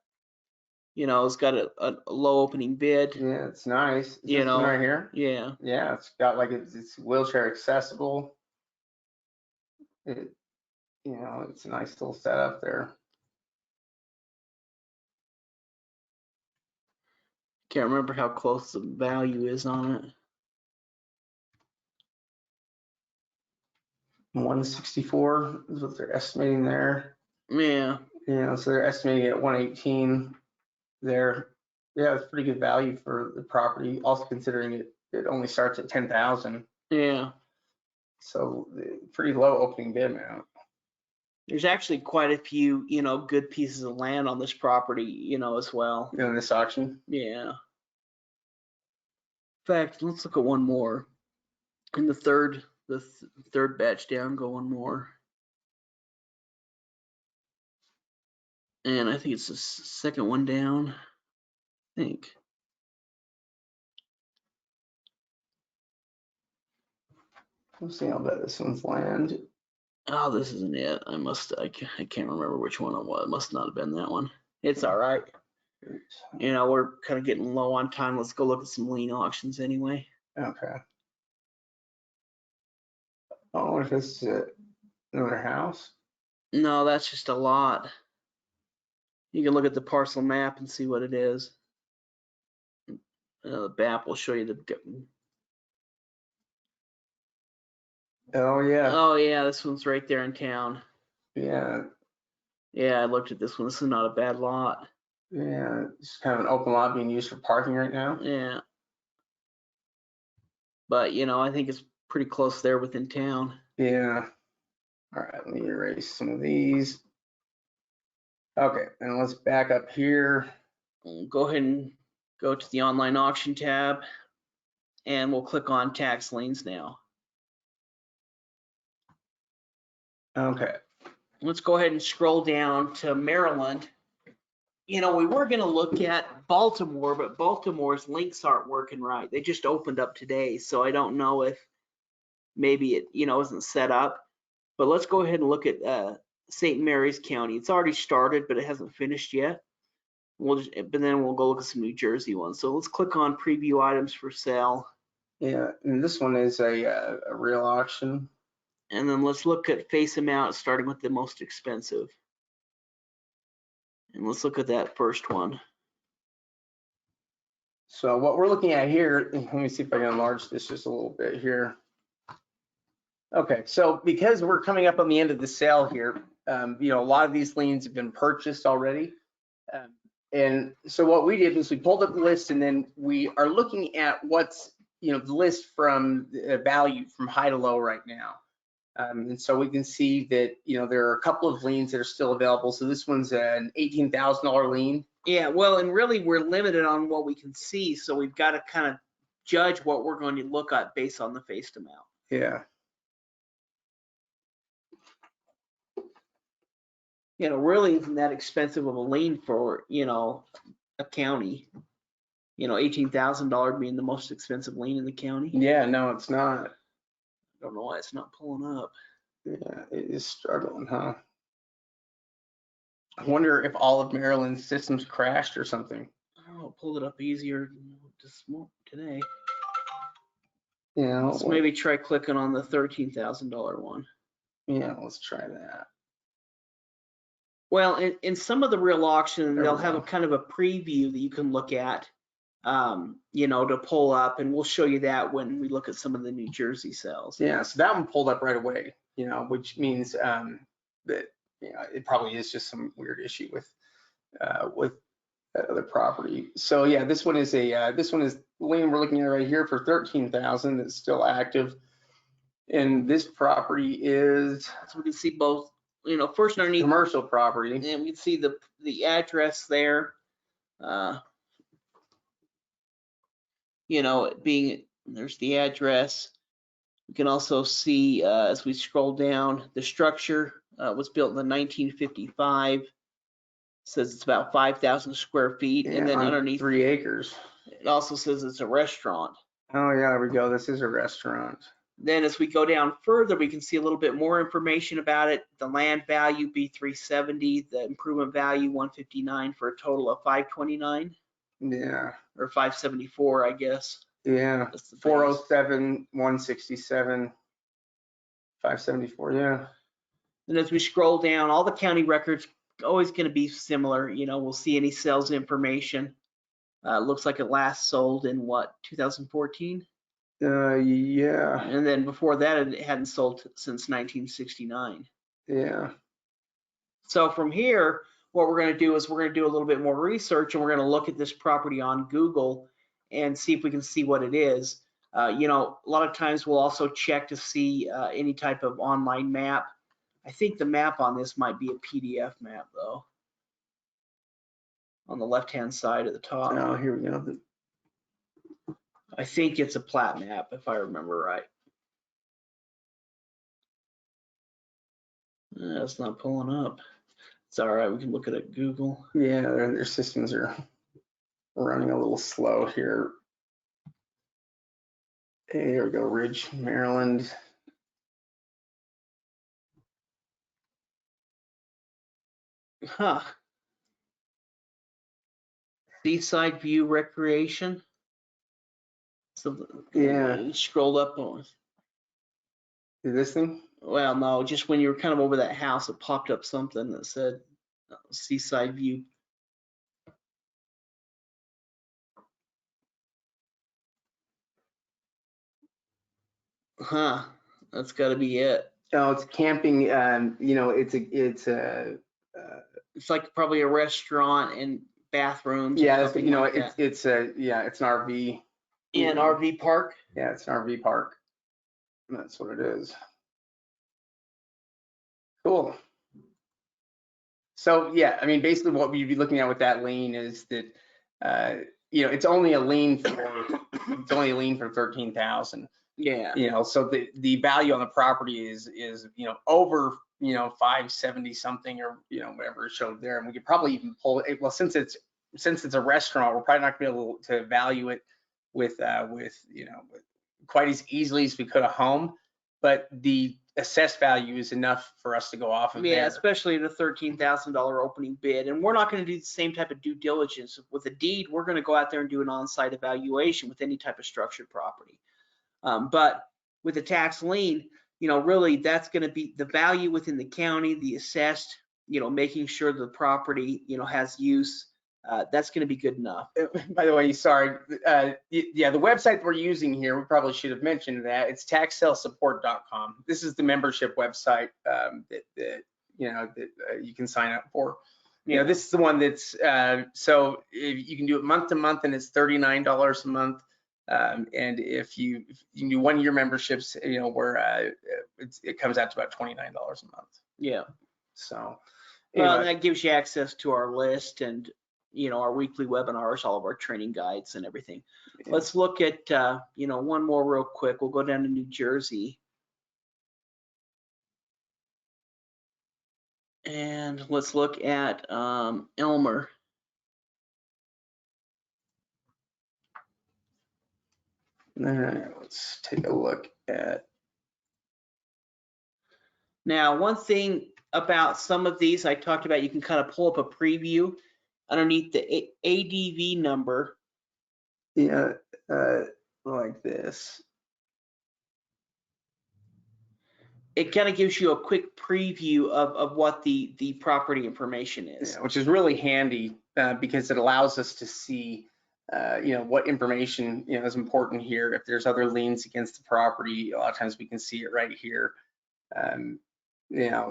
it's got a low opening bid. Yeah, it's nice. Is this one right here? Yeah. Yeah, it's got like it's wheelchair accessible. It's a nice little setup there. Can't remember how close the value is on it. 164 is what they're estimating there. Yeah. So they're estimating at 118 there. Yeah, it's pretty good value for the property. Also considering it only starts at 10,000. Yeah. So pretty low opening bid amount. There's actually quite a few, good pieces of land on this property, as well. In this auction? Yeah. In fact, let's look at one more. In the third batch down, go one more. And I think it's the second one down. I think. Let's see, I'll bet this one's land. Oh, this isn't it. I can't remember which one it was. It must not have been that one. It's all right. We're kind of getting low on time. Let's go look at some lien auctions anyway. Okay. Oh, what if this is another house? No, that's just a lot. You can look at the parcel map and see what it is. The map will show you the. Oh yeah. Oh yeah, this one's right there in town. Yeah. Yeah, I looked at this one. This is not a bad lot. Yeah, it's kind of an open lot being used for parking right now. Yeah. But I think it's pretty close there within town. Yeah. All right, let me erase some of these. Okay, and let's back up here. We'll go ahead and go to the online auction tab, and we'll click on tax liens now. Okay. Let's go ahead and scroll down to Maryland. We were going to look at Baltimore, but Baltimore's links aren't working right. They just opened up today, so I don't know if maybe it, isn't set up. But let's go ahead and look at St. Mary's County. It's already started, but it hasn't finished yet. But then we'll go look at some New Jersey ones. So let's click on preview items for sale. Yeah, and this one is a real auction. And then let's look at face amount, starting with the most expensive. And let's look at that first one. So what we're looking at here, let me see if I can enlarge this just a little bit here. Okay, so because we're coming up on the end of the sale here, a lot of these liens have been purchased already. And so what we did was we pulled up the list, and then we are looking at what's, the list from value from high to low right now. And so we can see that, there are a couple of liens that are still available. So this one's an $18,000 lien. Yeah, well, and really we're limited on what we can see, so we've got to kind of judge what we're going to look at based on the faced amount. Yeah. Really isn't that expensive of a lien for, a county. $18,000 being the most expensive lien in the county. Yeah, no, it's not. I don't know why it's not pulling up. Yeah, it is struggling, huh? I wonder if all of Maryland's systems crashed or something. I don't know, pull it up easier just today. Yeah. Let's maybe try clicking on the $13,000 one. Yeah, let's try that. Well, in some of the real auction, they'll have a kind of a preview that you can look at, to pull up, and we'll show you that when we look at some of the New Jersey sales. Yeah, so that one pulled up right away, which means that, it probably is just some weird issue with that other property. So yeah, this one is the lien we're looking at right here for $13,000. It's still active, and this property is, so we can see both. First underneath commercial property, and we can see the address there. There's the address. We can also see as we scroll down, the structure was built in 1955. Says it's about 5,000 square feet, and then underneath 3 acres. It also says it's a restaurant. Oh yeah, there we go. This is a restaurant. Then as we go down further, we can see a little bit more information about it. The land value B370, the improvement value 159 for a total of 529. Yeah. Or 574, I guess. Yeah. 407, 167, 574. Yeah. And as we scroll down, all the county records always going to be similar. We'll see any sales information. Looks like it last sold in 2014? Yeah. And then before that, it hadn't sold since 1969. Yeah. So from here, what we're going to do is we're going to do a little bit more research, and we're going to look at this property on Google and see if we can see what it is. A lot of times we'll also check to see any type of online map. I think the map on this might be a PDF map though. On the left-hand side at the top. Oh, here we go. I think it's a plat map, if I remember right. It's not pulling up. It's all right, we can look at it at Google. Yeah, their systems are running a little slow here. Hey, there we go, Ridge, Maryland. Huh. Seaside View Recreation. So yeah, scrolled up on. This thing? Well, no, just when you were kind of over that house, it popped up something that said Seaside View. Huh? That's got to be it. Oh, it's camping. It's like probably a restaurant and bathrooms. Yeah, it's an RV. Yeah, an RV park. Yeah, it's an RV park. That's what it is. Cool. So yeah, I mean, basically what we'd be looking at with that lien is that, it's only a lien for 13,000. Yeah. So the value on the property is over 570 something, or whatever it showed there, and we could probably even pull it. Well, since it's a restaurant, we're probably not gonna be able to value it with quite as easily as we could a home, but the assessed value is enough for us to go off of. Yeah, especially at a $13,000 opening bid. And we're not going to do the same type of due diligence with a deed. We're going to go out there and do an on-site evaluation with any type of structured property. But with a tax lien, really that's going to be the value within the county, the assessed, making sure the property, has use. That's going to be good enough. By the way, sorry. Yeah, the website we're using here, we probably should have mentioned that. It's taxsalesupport.com. This is the membership website that you can sign up for. This is the one that's so if you can do it month to month, and it's $39 a month. And if you can do 1 year memberships, where it comes out to about $29 a month. Yeah. So Well, anyway, that gives you access to our list and, our weekly webinars, all of our training guides and everything. yeah. Let's look at, one more real quick. We'll go down to New Jersey. And let's look at Elmer. All right, let's take a look at. Now, one thing about some of these I talked about, you can kind of pull up a preview underneath the ADV number. Yeah, like this. It kind of gives you a quick preview of what the property information is. Yeah, which is really handy because it allows us to see, what information, is important here. If there's other liens against the property, a lot of times we can see it right here.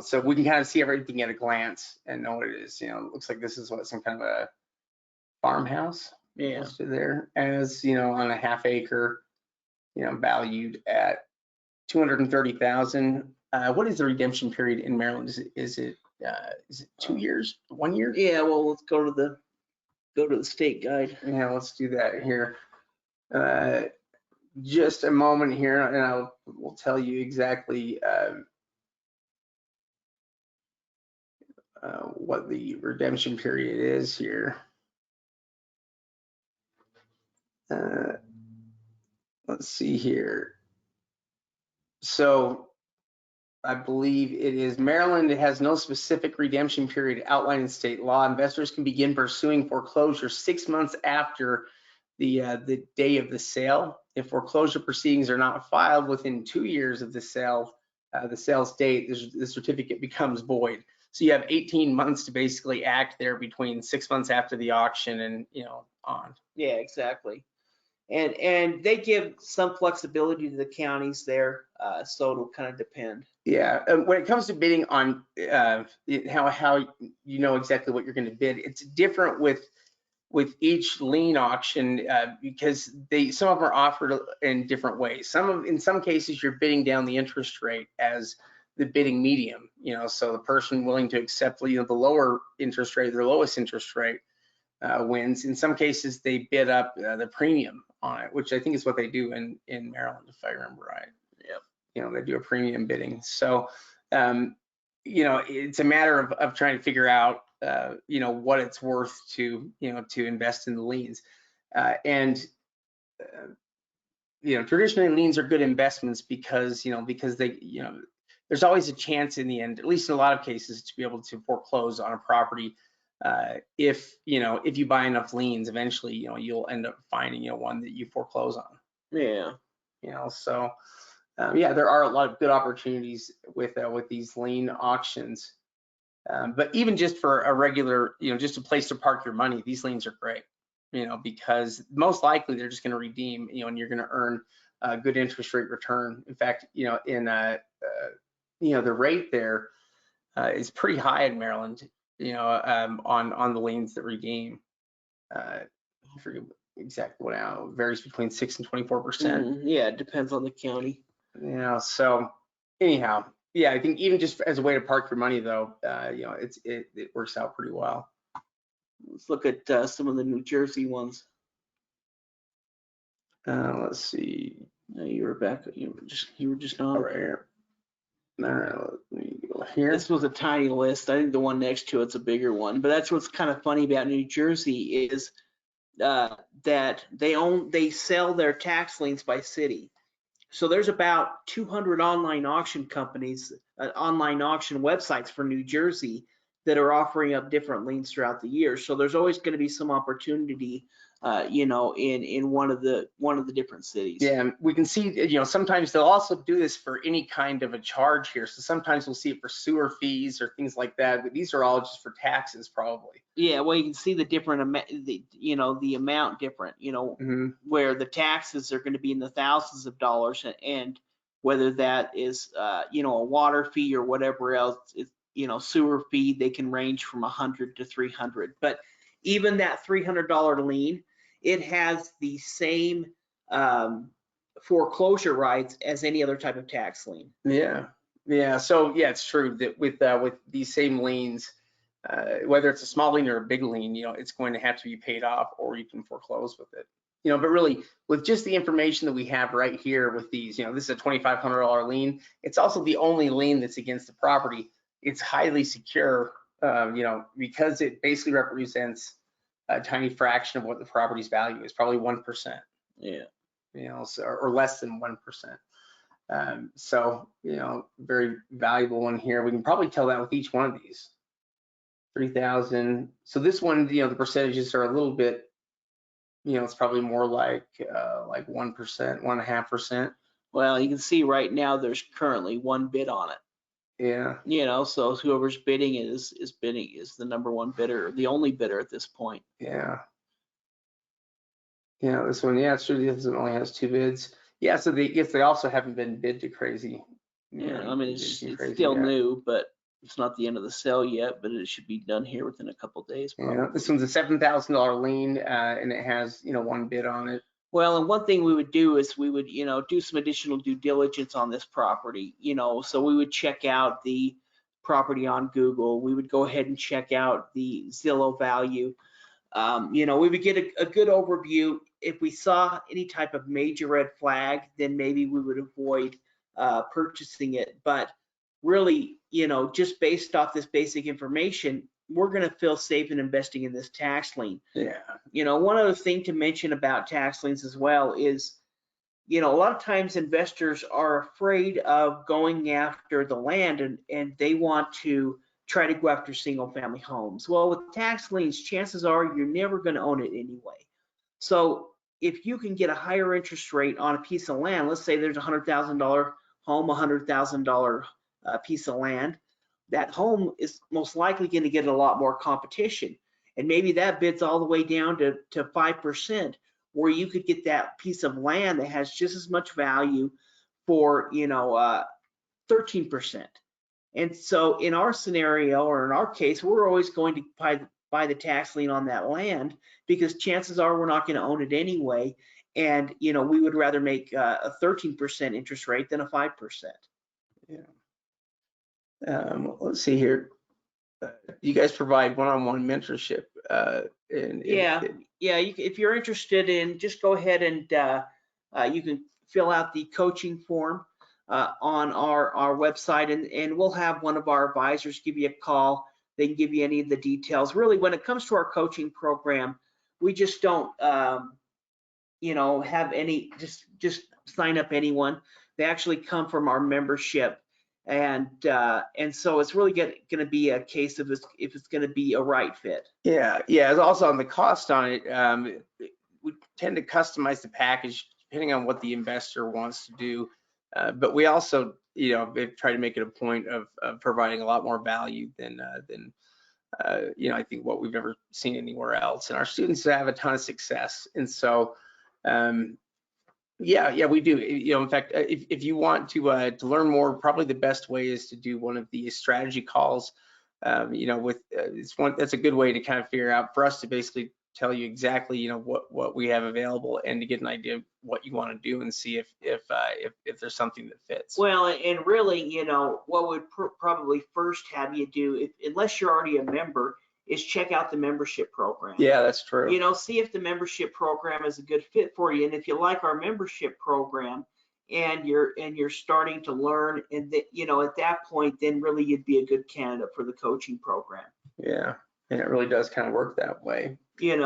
So we can kind of see everything at a glance and know what it is. It looks like this is some kind of a farmhouse. Yeah. Listed there as, on a half acre, valued at 230,000. What is the redemption period in Maryland? Is it 2 years, 1 year? Yeah, well, let's go to the state guide. Yeah, let's do that here. Just a moment here, and we'll tell you exactly what the redemption period is here. Let's see here. So I believe it is Maryland. It has no specific redemption period outlined in state law. Investors can begin pursuing foreclosure 6 months after the day of the sale. If foreclosure proceedings are not filed within 2 years of the sales date, the certificate becomes void. So you have 18 months to basically act there between 6 months after the auction and on. Yeah, exactly. And they give some flexibility to the counties there, so it'll kind of depend. Yeah, when it comes to bidding on how you know exactly what you're going to bid, it's different with each lien auction because some of them are offered in different ways. In some cases, you're bidding down the interest rate as the bidding medium. So the person willing to accept the lower interest rate, the lowest interest rate wins. In some cases, they bid up the premium on it, which I think is what they do in Maryland, if I remember right. Yep. They do a premium bidding. So, it's a matter of trying to figure out, what it's worth to invest in the liens. Traditionally liens are good investments because they, there's always a chance in the end, at least in a lot of cases, to be able to foreclose on a property. If you buy enough liens, eventually, you'll end up finding, one that you foreclose on. Yeah. So there are a lot of good opportunities with these lien auctions. But even just for a regular, just a place to park your money, these liens are great, because most likely they're just going to redeem, and you're going to earn a good interest rate return. In fact, the rate there is pretty high in Maryland, on the liens that redeem. I forget exactly what now, it varies between 6 and 24%. Yeah, it depends on the county. So anyhow, I think even just as a way to park your money though, it works out pretty well. Let's look at some of the New Jersey ones. Let's see. You were back. You were just on. Right here. All right, let me go here. This was a tiny list. I think the one next to it's a bigger one. But that's what's kind of funny about New Jersey is that they sell their tax liens by city. So there's about 200 online auction companies, online auction websites for New Jersey that are offering up different liens throughout the year. So there's always going to be some opportunity, in one of the different cities. Yeah, we can see, sometimes they'll also do this for any kind of a charge here. So sometimes we'll see it for sewer fees or things like that, but these are all just for taxes probably. Yeah, well, you can see the different amount, the amount different, where the taxes are going to be in the thousands of dollars, and whether that is, a water fee or whatever else, sewer fee, they can range from 100 to 300. But even that $300 lien, it has the same foreclosure rights as any other type of tax lien. Yeah. Yeah, so yeah, it's true that with these same liens, whether it's a small lien or a big lien, it's going to have to be paid off, or you can foreclose with it. But really, with just the information that we have right here with these, this is a $2,500 lien. It's also the only lien that's against the property. It's highly secure, because it basically represents a tiny fraction of what the property's value is, probably 1%. Yeah. So, or less than 1%. So, very valuable one here. We can probably tell that with each one of these. 3,000. So this one, the percentages are a little bit, it's probably more like 1%, 1.5%. Well, you can see right now there's currently one bid on it. Yeah. So whoever's bidding is the number one bidder, the only bidder at this point. Yeah. Yeah, this one, yeah, it's true. This one only has 2 bids. Yeah, so they also haven't been bid to crazy. Yeah, I mean, it's crazy still yet. new, but it's not the end of the sale yet, but it should be done here within a couple of days. Probably. Yeah, this one's a $7,000 lien, and it has, 1 bid on it. Well, and one thing we would do is we would, do some additional due diligence on this property, so we would check out the property on Google. We would go ahead and check out the Zillow value. We would get a good overview. If we saw any type of major red flag, then maybe we would avoid purchasing it. But really, just based off this basic information, we're going to feel safe in investing in this tax lien. Yeah. One other thing to mention about tax liens as well is, a lot of times investors are afraid of going after the land, and they want to try to go after single family homes. Well, with tax liens, chances are you're never going to own it anyway. So if you can get a higher interest rate on a piece of land, let's say there's a $100,000 home, $100,000 piece of land, that home is most likely going to get a lot more competition. And maybe that bids all the way down to 5%, where you could get that piece of land that has just as much value for 13%. And so in our scenario, or in our case, we're always going to buy the tax lien on that land, because chances are we're not going to own it anyway. And we would rather make a 13% interest rate than a 5%. Yeah. Let's see here. You guys provide one-on-one mentorship. If you're interested in, just go ahead and you can fill out the coaching form on our website, and we'll have one of our advisors give you a call. They can give you any of the details. Really, when it comes to our coaching program, we just don't have any, just sign up anyone. They actually come from our membership. And so it's really going to be a case of if it's going to be a right fit. Yeah. It's also on the cost on it. We tend to customize the package depending on what the investor wants to do. But we also, try to make it a point of providing a lot more value than I think what we've ever seen anywhere else. And our students have a ton of success. And so, we do. In fact, if you want to learn more, probably the best way is to do one of these strategy calls. That's a good way to kind of figure out, for us to basically tell you exactly, what we have available, and to get an idea of what you want to do, and see if there's something that fits. Well, and really, what would probably first have you do, unless you're already a member, is check out the membership program. Yeah, that's true. See if the membership program is a good fit for you. And if you like our membership program and you're starting to learn, and at that point, then really you'd be a good candidate for the coaching program. Yeah, and it really does kind of work that way. And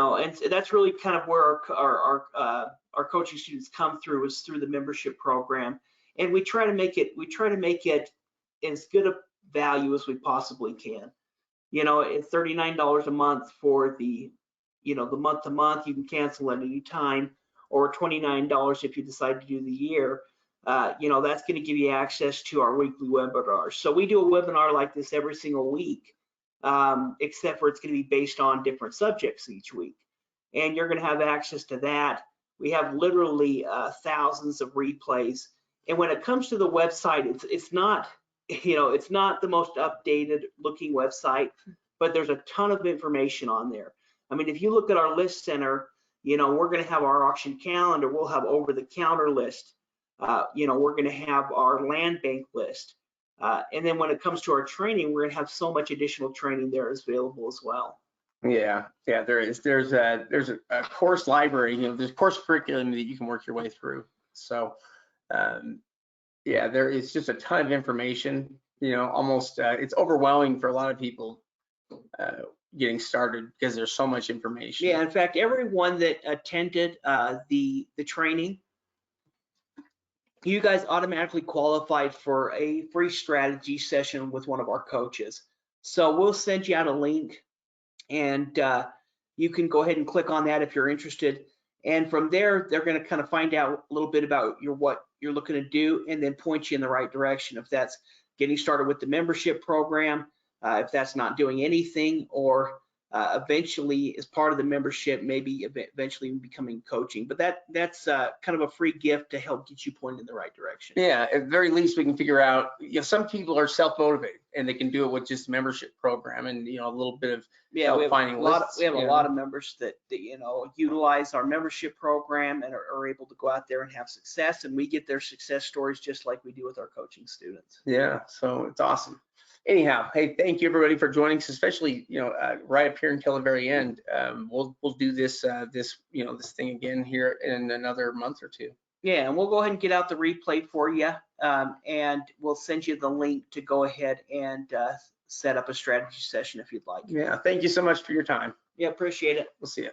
that's really kind of where our coaching students come through, is through the membership program. And we try to make it as good a value as we possibly can. It's $39 a month for the month to month. You can cancel at any time, or $29 if you decide to do the year. That's going to give you access to our weekly webinars. So we do a webinar like this every single week, except for it's going to be based on different subjects each week. And you're going to have access to that. We have literally thousands of replays. And when it comes to the website, it's not the most updated looking website, but there's a ton of information on there. I mean, if you look at our list center, we're going to have our auction calendar. We'll have over the counter list. We're going to have our land bank list. And then when it comes to our training, we're gonna have so much additional training there is available as well. Yeah, there is. There's a course library, there's course curriculum that you can work your way through. So yeah, there is just a ton of information, almost it's overwhelming for a lot of people getting started because there's so much information. Yeah, in fact, everyone that attended the training, you guys automatically qualified for a free strategy session with one of our coaches. So we'll send you out a link, and you can go ahead and click on that if you're interested. And from there, they're going to kind of find out a little bit about what you're looking to do, and then point you in the right direction. If that's getting started with the membership program, if that's not doing anything, or eventually as part of the membership, maybe eventually becoming coaching. But that's kind of a free gift to help get you pointed in the right direction. Yeah, at the very least, we can figure out, some people are self-motivated and they can do it with just membership program and, a little bit of help finding lists. We have a lot of members that utilize our membership program and are able to go out there and have success, and we get their success stories just like we do with our coaching students. Yeah, so it's awesome. Anyhow, hey, thank you everybody for joining us, especially right up here until the very end. We'll do this this thing again here in another month or two. Yeah, and we'll go ahead and get out the replay for you, and we'll send you the link to go ahead and set up a strategy session if you'd like. Yeah, thank you so much for your time. Yeah, appreciate it. We'll see you.